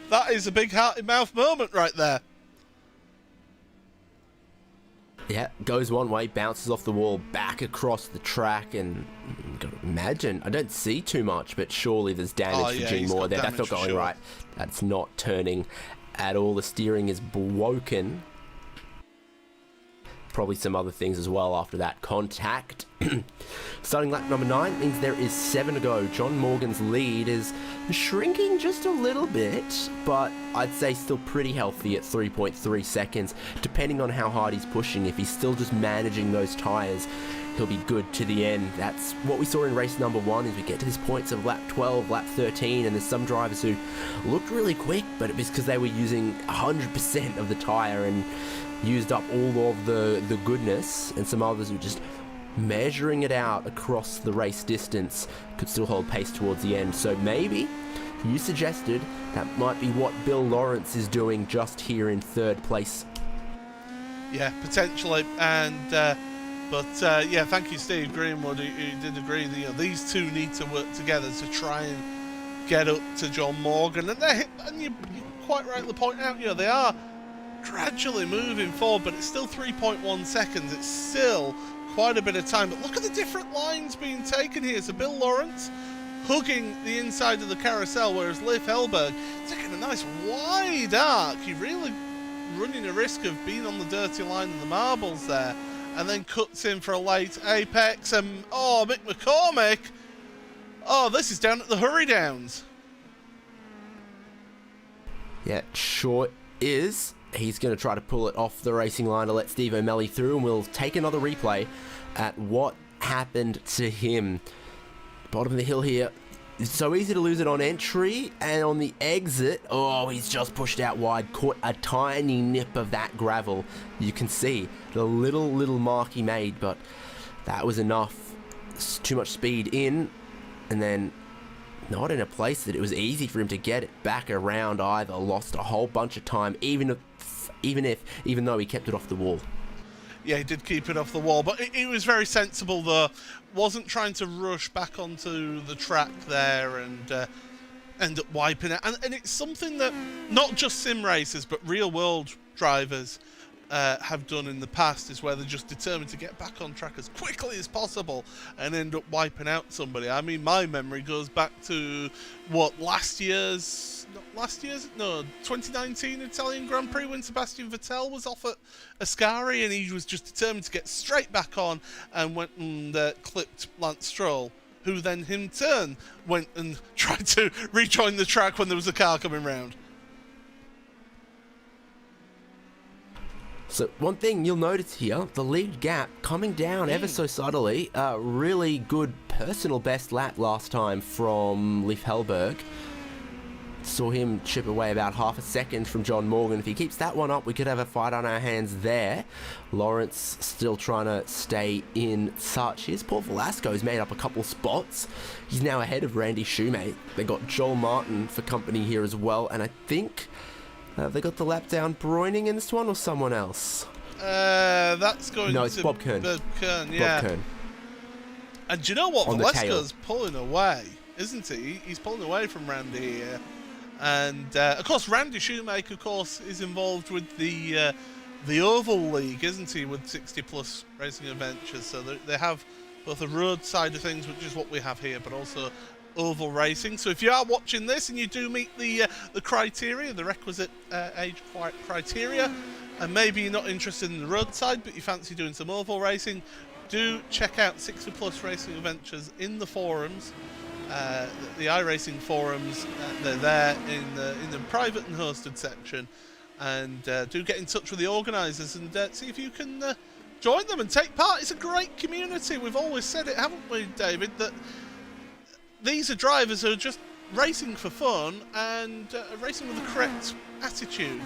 That is a big heart-in-mouth moment right there.
Yeah, goes one way, bounces off the wall, back across the track, and gotta imagine, I don't see too much, but surely there's damage for Gene Moore there. That's not going right. That's not turning at all. The steering is broken. Probably some other things as well after that contact. Starting lap number 9 means there is 7 to go. John Morgan's lead is shrinking just a little bit, but I'd say still pretty healthy at 3.3 seconds, depending on how hard he's pushing. If he's still just managing those tyres, he'll be good to the end. That's what we saw in race number 1, is we get to this points of lap 12, lap 13, and there's some drivers who looked really quick, but it was because they were using 100% of the tyre and used up all of the goodness, and some others who just measuring it out across the race distance could still hold pace towards the end. So maybe you suggested that might be what Bill Lawrence is doing just here in 3rd place.
Yeah, potentially. And yeah, thank you, Steve Greenwood, who did agree that these two need to work together to try and get up to John Morgan. And you quite rightly point out, they are gradually moving forward, but it's still 3.1 seconds. It's still quite a bit of time. But look at the different lines being taken here. So Bill Lawrence hugging the inside of the carousel, whereas Leif Hellberg taking a nice wide arc. You're really running a risk of being on the dirty line in the marbles there, and then cuts in for a late apex. And Mick McCormick, this is down at the Hurry Downs.
Yeah, sure is. He's going to try to pull it off the racing line to let Steve O'Malley through, and we'll take another replay at what happened to him. Bottom of the hill here. It's so easy to lose it on entry, and on the exit, he's just pushed out wide, caught a tiny nip of that gravel. You can see the little mark he made, but that was enough. It's too much speed in, and then not in a place that it was easy for him to get it back around either. Lost a whole bunch of time, even though he kept it off the wall.
Yeah, he did keep it off the wall, but he was very sensible though. Wasn't trying to rush back onto the track there and end up wiping it. And it's something that not just sim racers, but real world drivers have done in the past, is where they're just determined to get back on track as quickly as possible and end up wiping out somebody. I mean, my memory goes back to 2019 Italian Grand Prix, when Sebastian Vettel was off at Ascari, and he was just determined to get straight back on and went and clipped Lance Stroll, who then in turn went and tried to rejoin the track when there was a car coming round.
So one thing you'll notice here, the lead gap coming down ever so subtly. Really good personal best lap last time from Leif Hellberg. saw him chip away about half a second from John Morgan. If he keeps that one up, we could have a fight on our hands there. Lawrence still trying to stay in touch. Here's Paul Velasco's made up a couple spots. He's now ahead of Randy Shoemate. They got Joel Martin for company here as well, and I think they got the lap down Broining in this one, or someone else?
That's going
No, it's
to
Bob Kern.
Bob Kern, yeah.
Bob Kern.
And do you know what?
On the
Velasco's pulling away, isn't he? He's pulling away from Randy here. And, of course, Randy Shoemaker, of course, is involved with the Oval League, isn't he, with 60-plus Racing Adventures. So they have both the road side of things, which is what we have here, but also oval racing. So if you are watching this and you do meet the criteria, the requisite age criteria, and maybe you're not interested in the road side, but you fancy doing some oval racing, do check out 60-plus Racing Adventures in the forums. The iRacing forums, they're there in the private and hosted section, and do get in touch with the organisers and see if you can join them and take part. It's a great community. We've always said it, haven't we, David, that these are drivers who are just racing for fun and racing with the correct attitude.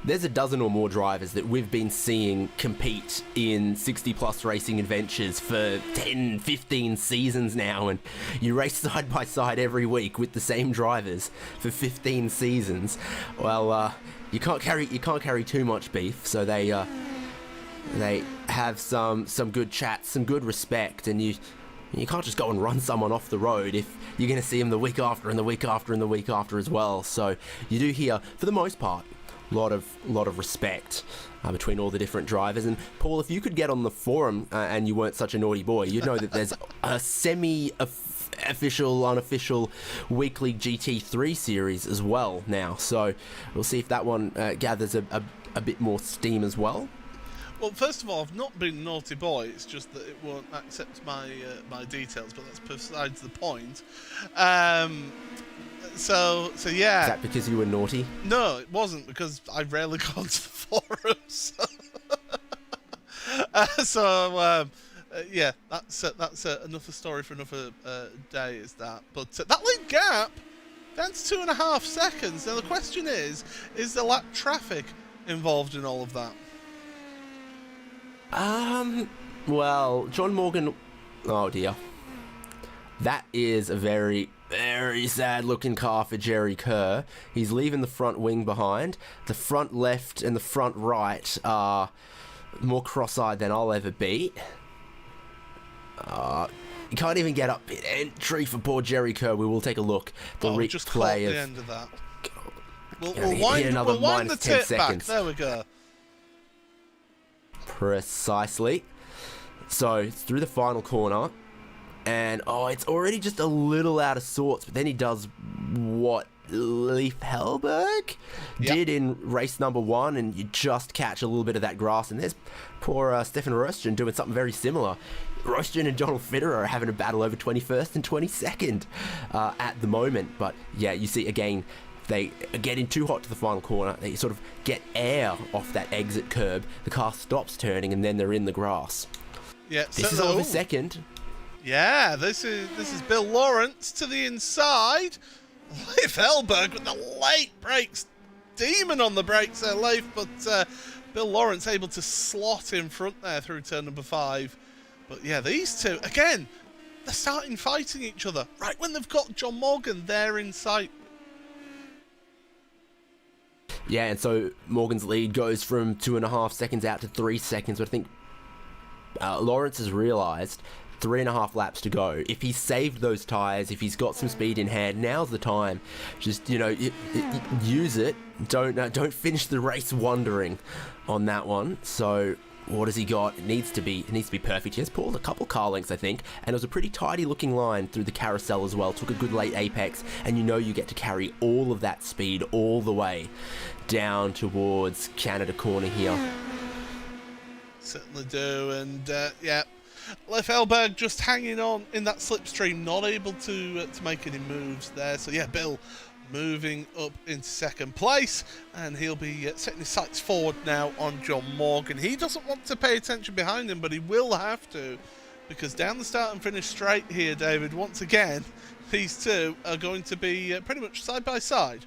There's a dozen or more drivers that we've been seeing compete in 60-plus Racing Adventures for 10, 15 seasons now, and you race side by side every week with the same drivers for 15 seasons. Well, you can't carry too much beef, so they have some good chats, some good respect, and you can't just go and run someone off the road if you're going to see them the week after and the week after and the week after as well. So you do hear, for the most part, lot of respect between all the different drivers. And Paul, if you could get on the forum and you weren't such a naughty boy, you'd know that there's a semi-official, unofficial weekly GT3 series as well now. So we'll see if that one gathers a bit more steam as well.
Well, first of all, I've not been a naughty boy. It's just that it won't accept my details, but that's besides the point. So yeah.
Is that because you were naughty?
No, it wasn't, because I rarely go onto the forums. Yeah, that's another story for another day, is that. But that lead gap down to 2.5 seconds. Now the question is there lap traffic involved in all of that?
Well, John Morgan, oh dear. That is a very, very sad looking car for Jerry Kerr. He's leaving the front wing behind. The front left and the front right are more cross-eyed than I'll ever be. You can't even get up pit entry for poor Jerry Kerr. We will take a look. The
just caught
replay
the end of that. We'll
another
wind the
minus 10
tape back.
seconds.
There we go.
Precisely. So it's through the final corner, and it's already just a little out of sorts, but then he does what Leif Hellberg did in race number 1, and you just catch a little bit of that grass, and there's poor Stefan Röstgen doing something very similar. Röstgen and Donald Fitterer are having a battle over 21st and 22nd at the moment, but yeah, you see again, they are getting too hot to the final corner. They sort of get air off that exit curb. The car stops turning, and then they're in the grass.
Yeah,
this is over second.
Yeah, this is Bill Lawrence to the inside. Leif Hellberg with the late brakes. Demon on the brakes there, Leif, but Bill Lawrence able to slot in front there through turn number 5. But yeah, these two, again, they're starting fighting each other right when they've got John Morgan there in sight.
Yeah, and so Morgan's lead goes from 2.5 seconds out to 3 seconds, but I think Lawrence has realised 3.5 laps to go. If he's saved those tyres, if he's got some speed in hand, now's the time. Just, use it. Don't finish the race wondering on that one. So what has he got? It needs to be perfect. He has pulled a couple car lengths, I think, and it was a pretty tidy looking line through the carousel as well. Took a good late apex, and you get to carry all of that speed all the way down towards Canada corner here.
Certainly do, and yeah, Leif Hellberg just hanging on in that slipstream, not able to make any moves there. So yeah, Bill moving up into second place, and he'll be setting his sights forward now on John Morgan. He doesn't want to pay attention behind him, but he will have to, because down the start and finish straight here, David, once again, these two are going to be pretty much side by side.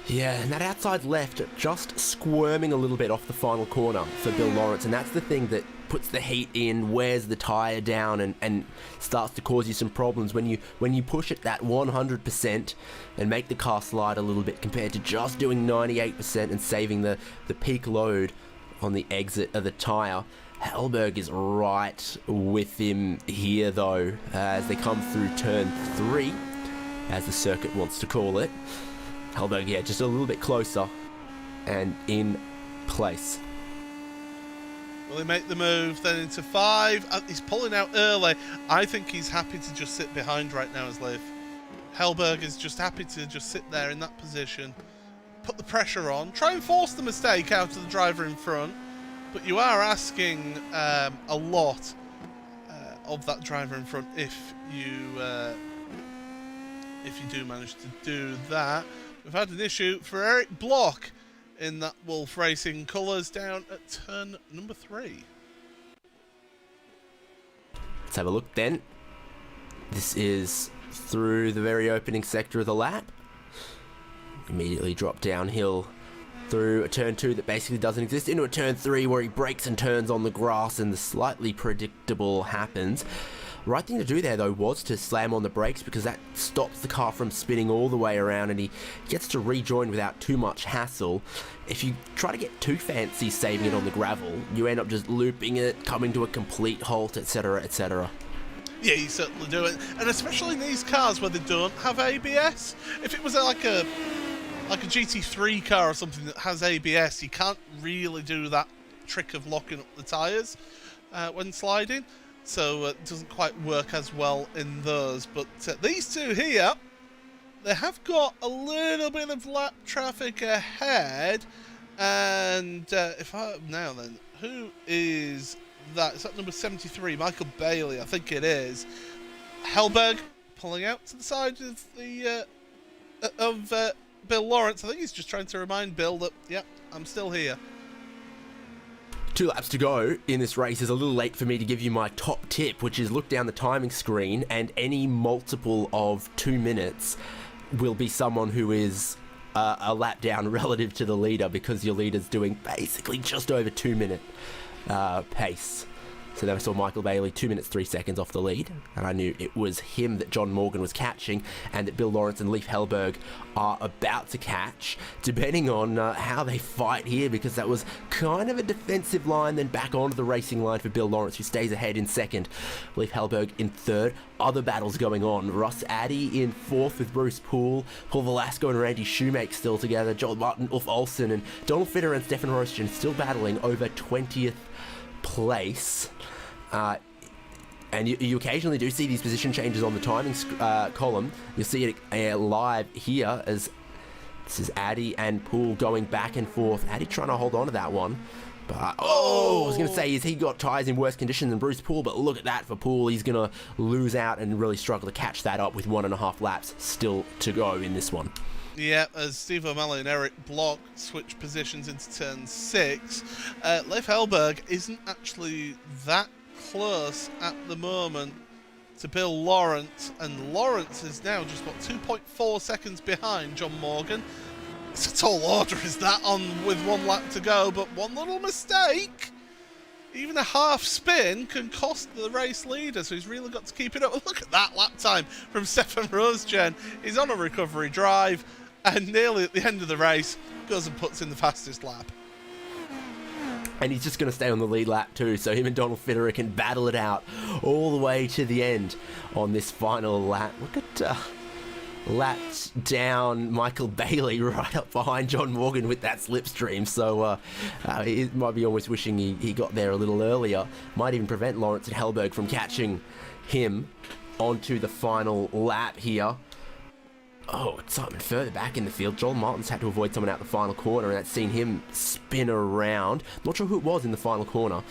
Yeah, and that outside left just squirming a little bit off the final corner for Bill Lawrence, and that's the thing that puts the heat in, wears the tyre down, and starts to cause you some problems when you push it that 100% and make the car slide a little bit compared to just doing 98% and saving the peak load on the exit of the tyre. Hellberg is right with him here though, as they come through turn 3, as the circuit wants to call it. Hellberg, yeah, just a little bit closer and in place.
Will he make the move then into 5? He's pulling out early. I think he's happy to just sit behind right now as Liv. Hellberg is just happy to just sit there in that position, put the pressure on, try and force the mistake out of the driver in front, but you are asking a lot of that driver in front if you do manage to do that. We've had an issue for Eric Block in that Wolf Racing colours down at turn number 3.
Let's have a look then. This is through the very opening sector of the lap. Immediately drop downhill through a turn 2 that basically doesn't exist into a turn 3 where he brakes and turns on the grass and the slightly predictable happens. Right thing to do there though was to slam on the brakes, because that stops the car from spinning all the way around and he gets to rejoin without too much hassle. If you try to get too fancy saving it on the gravel, you end up just looping it, coming to a complete halt, etc, etc.
Yeah, you certainly do it, and especially in these cars where they don't have ABS. If it was like a GT3 car or something that has ABS, you can't really do that trick of locking up the tyres when sliding. So it doesn't quite work as well in those. But these two here, they have got a little bit of lap traffic ahead. And now then, who is that? Is that number 73? Michael Bailey, I think it is. Hellberg pulling out to the side of the Bill Lawrence. I think he's just trying to remind Bill that, yeah, I'm still here.
2 laps to go in this race. Is a little late for me to give you my top tip, which is look down the timing screen and any multiple of 2 minutes will be someone who is a lap down relative to the leader, because your leader's doing basically just over 2 minute pace. So then I saw Michael Bailey 2 minutes 3 seconds off the lead, and I knew it was him that John Morgan was catching and that Bill Lawrence and Leif Hellberg are about to catch, depending on how they fight here, because that was kind of a defensive line, then back onto the racing line for Bill Lawrence, who stays ahead in 2nd, Leif Hellberg in 3rd. Other battles going on. Russ Addy in 4th with Bruce Poole, Paul Velasco and Randy Shoemake still together, Joel Martin, Ulf Olsen, and Donald Fitter and Stefan Rostjen still battling over 20th place. And you occasionally do see these position changes on the timing column. You'll see it live here, as this is Addy and Poole going back and forth. Addy trying to hold on to that one. But, I was going to say, he got tyres in worse condition than Bruce Poole, but look at that for Poole. He's going to lose out and really struggle to catch that up with 1.5 laps still to go in this one.
Yeah, as Steve O'Malley and Eric Block switch positions into turn 6, Leif Hellberg isn't actually that close at the moment to Bill Lawrence, and Lawrence is now just 2.4 seconds behind John Morgan. It's a tall order, is that, on with 1 lap to go, but one little mistake, even a half spin, can cost the race leader, so he's really got to keep it up. Look at that lap time from Stefan Rostjen. He's on a recovery drive, and nearly at the end of the race goes and puts in the fastest lap.
And he's just going to stay on the lead lap too, so him and Donald Fitterer can battle it out all the way to the end on this final lap. Look at laps down Michael Bailey right up behind John Morgan with that slipstream, so he might be almost wishing he got there a little earlier. Might even prevent Lawrence and Hellberg from catching him onto the final lap here. Oh, it's something further back in the field. Joel Martin's had to avoid someone out the final corner, and that's seen him spin around. Not sure who it was in the final corner,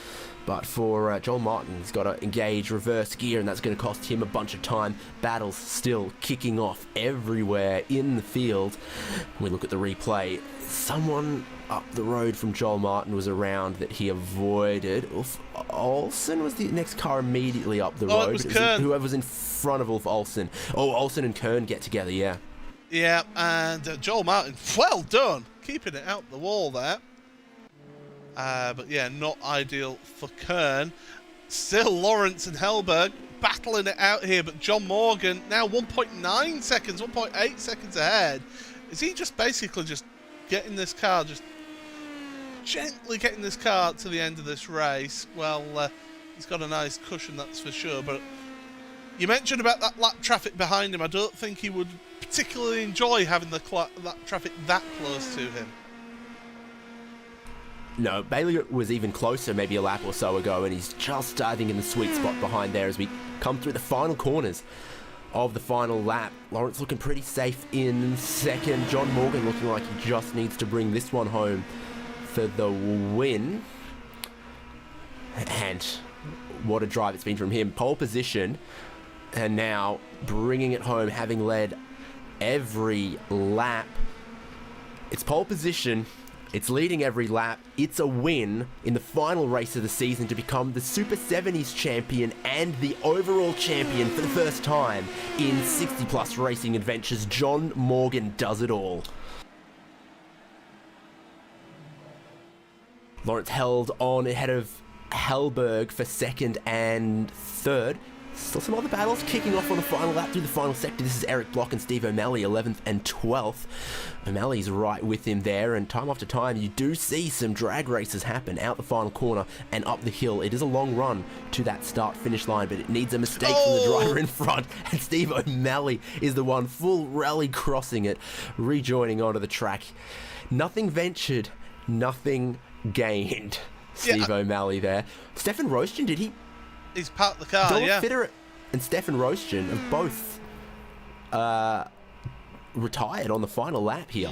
but for Joel Martin, he's got to engage reverse gear, and that's going to cost him a bunch of time. Battles still kicking off everywhere in the field. When we look at the replay, someone up the road from Joel Martin was around that he avoided. Olsen was the next car immediately up the road.
It was Kern.
Whoever was in front of Ulf Olsen. Oh, Olsen and Kern get together, yeah.
Yeah, and Joel Martin, well done, keeping it out the wall there. But yeah, not ideal for Kern. Still Lawrence and Hellberg battling it out here, but John Morgan now 1.9 seconds, 1.8 seconds ahead. Is he just basically just getting this car, just gently getting this car to the end of this race? Well, he's got a nice cushion, that's for sure, but you mentioned about that lap traffic behind him. I don't think he would particularly enjoy having that traffic that close to him.
No, Bailey was even closer maybe a lap or so ago, and he's just starting in the sweet spot behind there as we come through the final corners of the final lap. Lawrence looking pretty safe in second. John Morgan looking like he just needs to bring this one home for the win. And what a drive it's been from him. Pole position, and now bringing it home, having led every lap. It's pole position. It's leading every lap. It's a win in the final race of the season to become the Super 70s champion and the overall champion for the first time in 60-plus racing adventures. John Morgan does it all. Lawrence held on ahead of Hellberg for second and third. Still some other battles kicking off on the final lap through the final sector. This is Eric Block and Steve O'Malley, 11th and 12th. O'Malley's right with him there, and time after time you do see some drag races happen out the final corner and up the hill. It is a long run to that start-finish line, but it needs a mistake from the driver in front, and Steve O'Malley is the one full rally crossing it, rejoining onto the track. Nothing ventured, nothing gained. Steve O'Malley there. Stefan Roastgen, did he?
He's parked the car,
Donald
yeah.
Fitterer and Stefan Roastgen have both retired on the final lap here.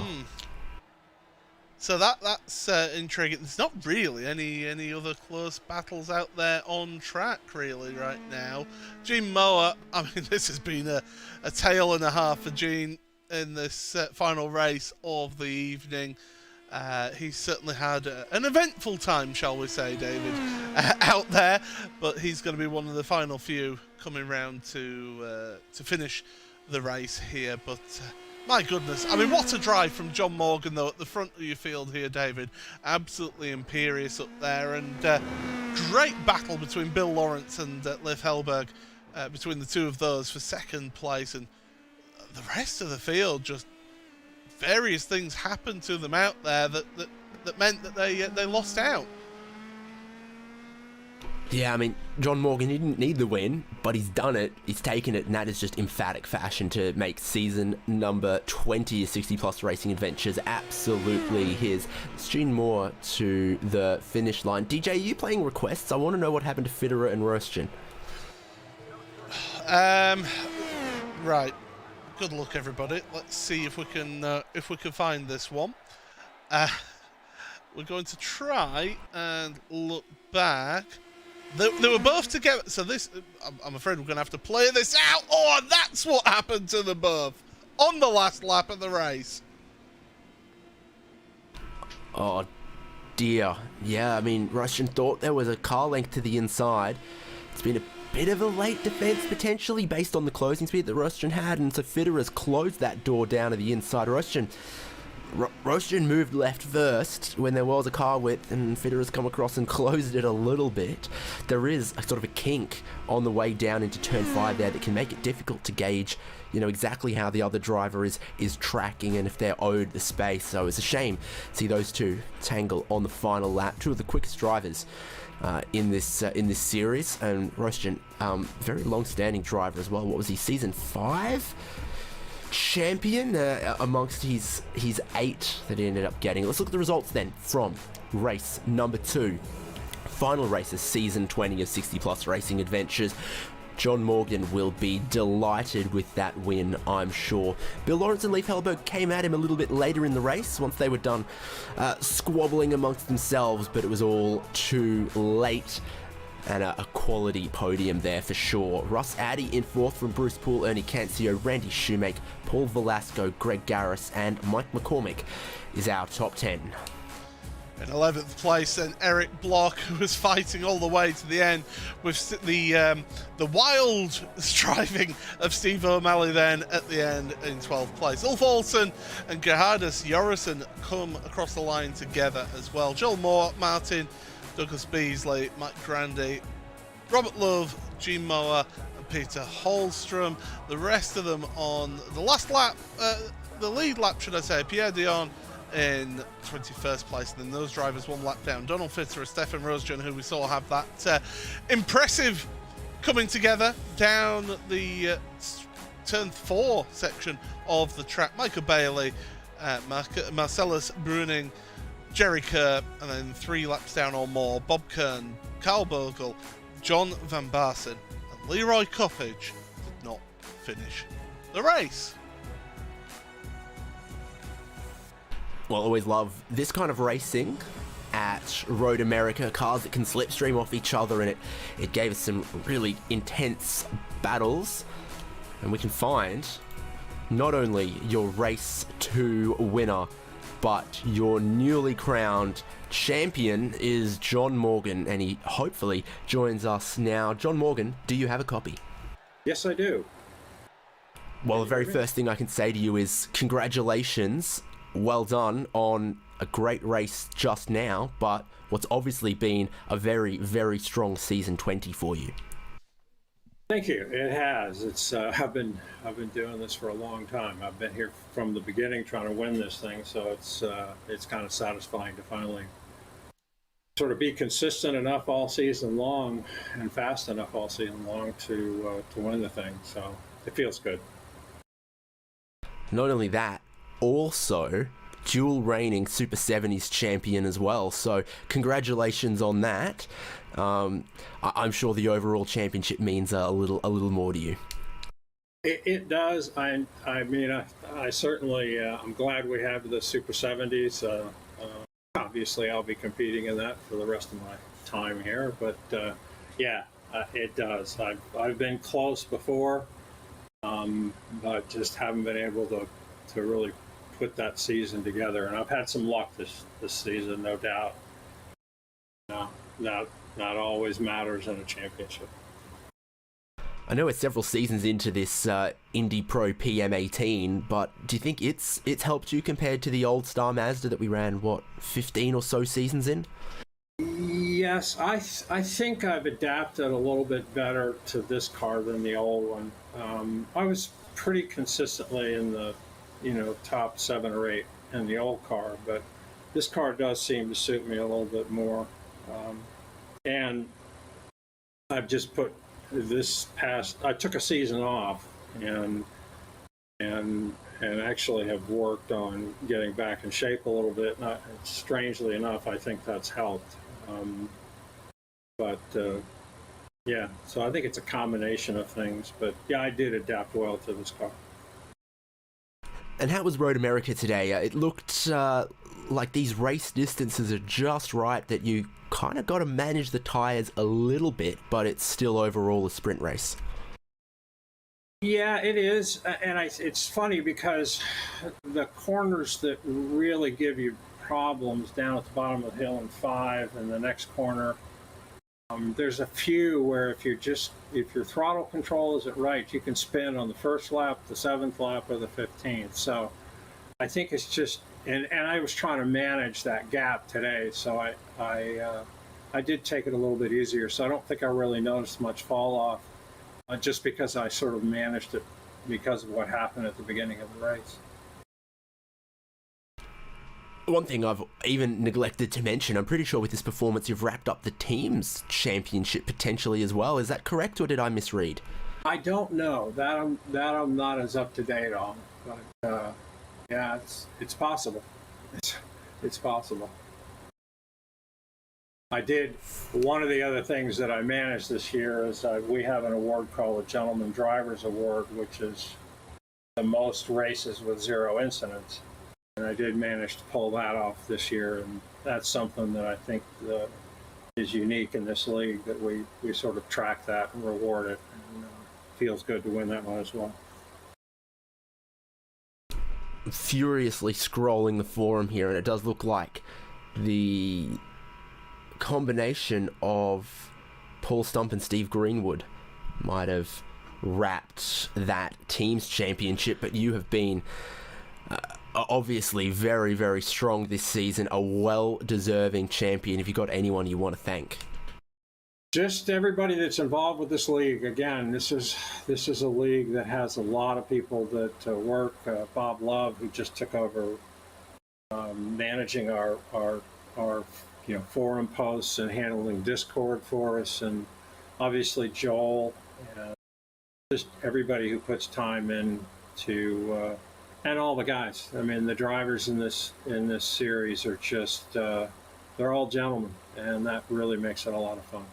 So that's intriguing. There's not really any other close battles out there on track really right now. Gene Moore, I mean, this has been a tale and a half for Gene in this final race of the evening. He's certainly had an eventful time, shall we say, David, out there, but he's going to be one of the final few coming round to finish the race here. But my goodness, I mean, what a drive from John Morgan, though, at the front of your field here, David. Absolutely imperious up there, and great battle between Bill Lawrence and Leif Hellberg, between the two of those for second place, and the rest of the field just various things happened to them out there that meant that they lost out.
Yeah, I mean, John Morgan, he didn't need the win, but he's done it. He's taken it, and that is just emphatic fashion to make season number 20 of 60-plus racing adventures absolutely his. It's Gene Moore to the finish line. DJ, are you playing requests? I want to know what happened to Fitterer and Roastgen.
Right. Good luck, everybody. Let's see if we can find this one. We're going to try and look back. They were both together, so this, I'm afraid we're going to have to play this out. Oh, and that's what happened to them both on the last lap of the race.
Oh, dear. Yeah, I mean, Russian thought there was a car length to the inside. It's been a bit of a late defense, potentially, based on the closing speed that Roastgen had, and so Fitterer's closed that door down to the inside. Roastgen moved left first when there was a car width, and Fitterer's come across and closed it a little bit. There is a sort of a kink on the way down into turn 5 there that can make it difficult to gauge, you know, exactly how the other driver is tracking and if they're owed the space. So it's a shame to see those two tangle on the final lap. Two of the quickest drivers in this series, and Roastgen, very long-standing driver as well. What was he, season 5? Champion amongst his 8 that he ended up getting. Let's look at the results then from race number 2. Final race of season 20 of 60-plus racing adventures. John Morgan will be delighted with that win, I'm sure. Bill Lawrence and Leif Hellberg came at him a little bit later in the race, once they were done squabbling amongst themselves, but it was all too late. And a quality podium there for sure. Russ Addy in 4th from Bruce Poole, Ernie Cancio, Randy Shoemake, Paul Velasco, Greg Garris, and Mike McCormick is our top 10.
In 11th place, then Eric Block, who was fighting all the way to the end with the wild striving of Steve O'Malley then at the end in 12th place. Ulf Olsen and Gerhardus Jorrison come across the line together as well. Joel Martin, Douglas Beasley, Mike Grandy, Robert Love, Gene Mower and Peter Holstrom. The rest of them on the last lap, the lead lap should I say, Pierre Dion in 21st place, and then those drivers one lap down. Donald Fitter and Stefan Rosjan, who we saw have that impressive coming together down the turn 4 section of the track. Michael Bailey, Marcellus Bruning, Jerry Kerr, and then 3 laps down or more, Bob Kern, Carl Bogle, John Van Barsen, and Leroy Coppage did not finish the race.
Well, I always love this kind of racing at Road America, cars that can slipstream off each other, and it gave us some really intense battles. And we can find not only your Race 2 winner, but your newly crowned champion is John Morgan, and he hopefully joins us now. John Morgan, do you have a copy?
Yes, I do.
Well, the very first thing I can say to you is congratulations. Well done on a great race just now, but what's obviously been a very, very strong season 20 for you.
Thank you. It has. It's I've been doing this for a long time. I've been here from the beginning trying to win this thing, so it's kind of satisfying to finally sort of be consistent enough all season long and fast enough all season long to win the thing. So it feels good.
Not only that, also dual reigning Super 70s champion as well, so congratulations on that. I'm sure the overall championship means a little more to you.
It does. I mean, I certainly I'm glad we have the Super 70s. Obviously I'll be competing in that for the rest of my time here, but yeah, it does. I've been close before, but just haven't been able to really put that season together, and I've had some luck this season, no doubt. Not always matters in a championship.
I know we're several seasons into this Indy Pro PM18, but do you think it's helped you compared to the old Star Mazda that we ran, 15 or so seasons in?
Yes, I think I've adapted a little bit better to this car than the old one. I was pretty consistently in the top 7 or 8 in the old car, but this car does seem to suit me a little bit more. And I've just put I took a season off and actually have worked on getting back in shape a little bit. Strangely enough, I think that's helped. Yeah, so I think it's a combination of things, but yeah, I did adapt well to this car.
And how was Road America today? It looked like these race distances are just right, that you kind of got to manage the tyres a little bit, but it's still overall a sprint race.
Yeah, it is. And it's funny because the corners that really give you problems down at the bottom of the hill in 5 and the next corner, there's a few where if your throttle control isn't right, you can spin on the first lap, the 7th lap, or the 15th. So I think it's just, and I was trying to manage that gap today, so I did take it a little bit easier. So I don't think I really noticed much fall off, just because I sort of managed it because of what happened at the beginning of the race.
One thing I've even neglected to mention, I'm pretty sure with this performance you've wrapped up the team's championship potentially as well. Is that correct, or did I misread?
I don't know. That I'm not as up to date on, but yeah, it's possible. It's possible. I did. One of the other things that I managed this year is we have an award called the Gentleman Drivers Award, which is the most races with 0 incidents. And I did manage to pull that off this year, and that's something that I think is unique in this league, that we sort of track that and reward it. And feels good to win that one as well.
Furiously scrolling the forum here, and it does look like the combination of Paul Stump and Steve Greenwood might have wrapped that team's championship, but you have been obviously very, very strong this season, a well-deserving champion. Have you got anyone you want to thank?
Just everybody that's involved with this league. Again, this is a league that has a lot of people that work. Bob Love, who just took over managing our forum posts and handling Discord for us, and obviously Joel, and just everybody who puts time in to and all the guys. I mean, the drivers in this series are just they're all gentlemen, and that really makes it a lot of fun.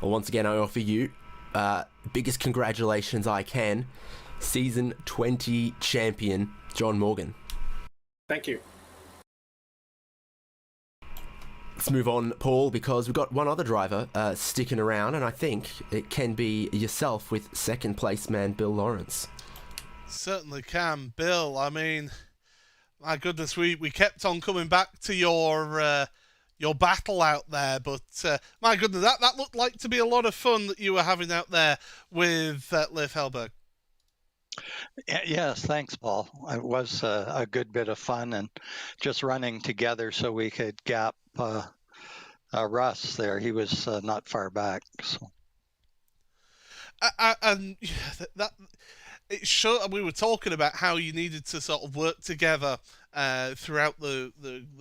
Well, once again, I offer you biggest congratulations I can, season 20 champion John Morgan.
Thank you.
Let's move on, Paul, because we've got one other driver sticking around, and I think it can be yourself with second place man Bill Lawrence.
Certainly can, Bill. I mean, my goodness, we kept on coming back to your battle out there, but my goodness, that looked like to be a lot of fun that you were having out there with Leif Hellberg.
Yes, thanks, Paul. It was a good bit of fun, and just running together so we could gap Russ there. He was not far back. So.
And that it showed. We were talking about how you needed to sort of work together throughout the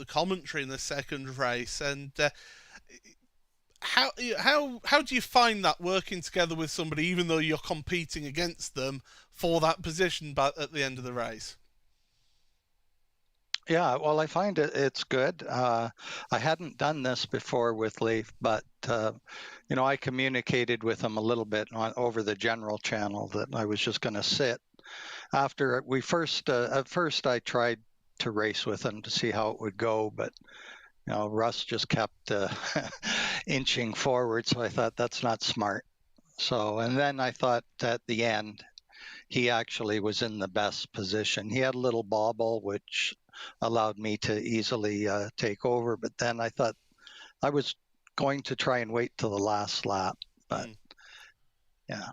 commentary in the second race, and how do you find that working together with somebody, even though you're competing against them for that position at the end of the race?
Yeah, well, I find it's good. I hadn't done this before with Leif, but I communicated with him a little bit over the general channel that I was just going to sit. After we at first I tried to race with him to see how it would go, but Russ just kept inching forward, so I thought that's not smart. So, and then I thought at the end, he actually was in the best position. He had a little bobble, which allowed me to easily take over. But then I thought I was going to try and wait till the last lap. But yeah.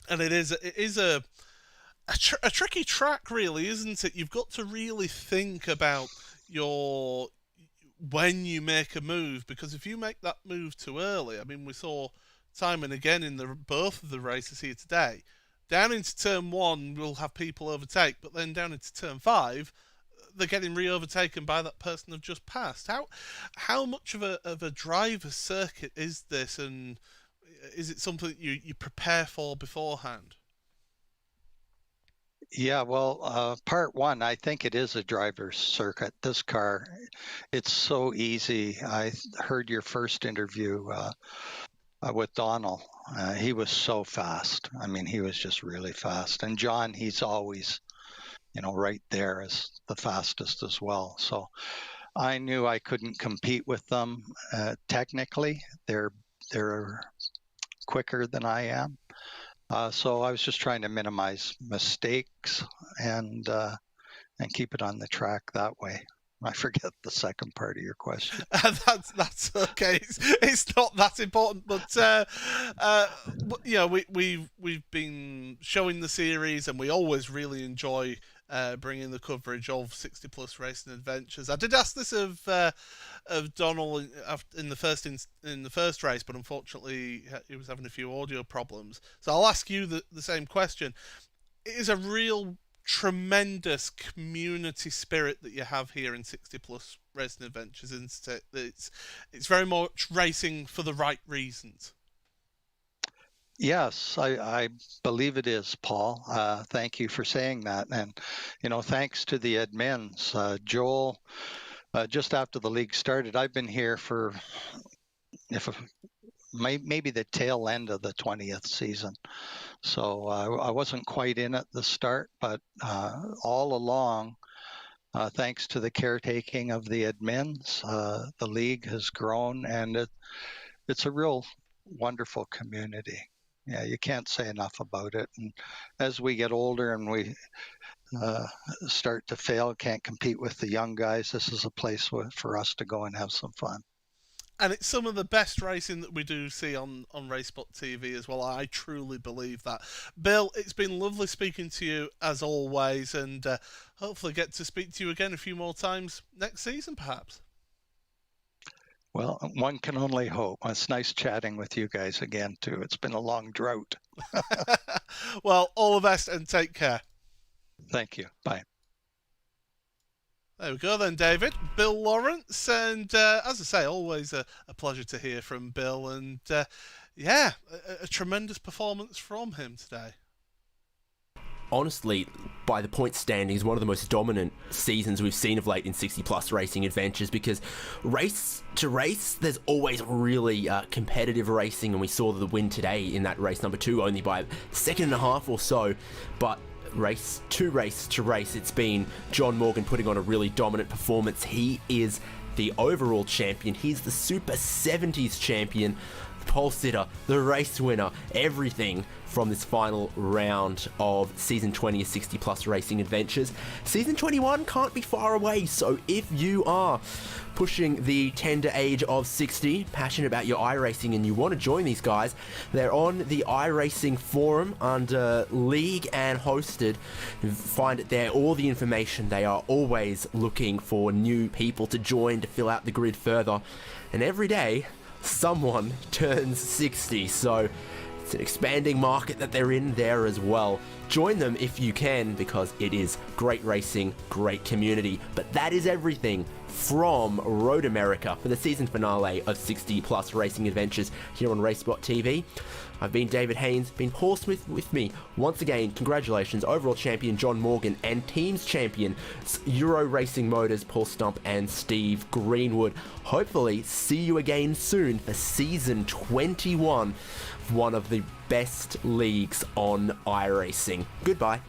And it is a tricky track, really, isn't it? You've got to really think about when you make a move, because if you make that move too early, I mean, we saw time and again in both of the races here today. Down into turn 1, we'll have people overtake, but then down into turn 5, they're getting re-overtaken by that person they've just passed. How much of a driver's circuit is this, and is it something that you prepare for beforehand?
Yeah, well, part 1, I think it is a driver's circuit. This car, it's so easy. I heard your first interview with Donald. He was so fast. I mean, he was just really fast. And John, he's always, right there as the fastest as well. So I knew I couldn't compete with them technically. They're quicker than I am. So I was just trying to minimize mistakes and keep it on the track that way. I forget the second part of your question.
That's okay. It's not that important, but we've been showing the series, and we always really enjoy bringing the coverage of 60 Plus Racing Adventures. I did ask this of Donald in the first race, but unfortunately he was having a few audio problems. So I'll ask you the same question. It is a real tremendous community spirit that you have here in 60 Plus Racing Adventures, isn't it? It's very much racing for the right reasons.
Yes, I believe it is, Paul. Thank you for saying that. And, thanks to the admins. Joel, just after the league started, I've been here for maybe the tail end of the 20th season. So I wasn't quite in at the start, but all along, thanks to the caretaking of the admins, the league has grown, and it's a real wonderful community. Yeah, you can't say enough about it. And as we get older and we start to fail, can't compete with the young guys, this is a place for us to go and have some fun.
And it's some of the best racing that we do see on RaceSpotTV as well. I truly believe that. Bill, it's been lovely speaking to you as always, and hopefully get to speak to you again a few more times next season, perhaps.
Well, one can only hope. It's nice chatting with you guys again, too. It's been a long drought.
Well, all the best and take care.
Thank you. Bye.
There we go then, David. Bill Lawrence, and as I say, always a pleasure to hear from Bill, and yeah, a tremendous performance from him today.
Honestly, by the point standings, one of the most dominant seasons we've seen of late in 60-plus racing adventures, because race to race, there's always really competitive racing, and we saw the win today in that race number 2 only by a second and a half or so, but race to race, it's been John Morgan putting on a really dominant performance. He is the overall champion. He's the Super 70s champion, the pole sitter, the race winner, everything from this final round of Season 20 of 60 Plus Racing Adventures. Season 21 can't be far away, so if you are pushing the tender age of 60, passionate about your iRacing, and you want to join these guys, they're on the iRacing forum under League and Hosted. You find it there, all the information. They are always looking for new people to join to fill out the grid further, and every day someone turns 60, so it's an expanding market that they're in there as well. Join them if you can, because it is great racing, great community. But that is everything from Road America for the season finale of 60 Plus Racing Adventures here on RaceSpotTV. I've been David Haynes, been Paul Smith with me. Once again, congratulations, overall champion John Morgan and teams champion Euro Racing Motors Paul Stump and Steve Greenwood. Hopefully see you again soon for season 21, one of the best leagues on iRacing. Goodbye.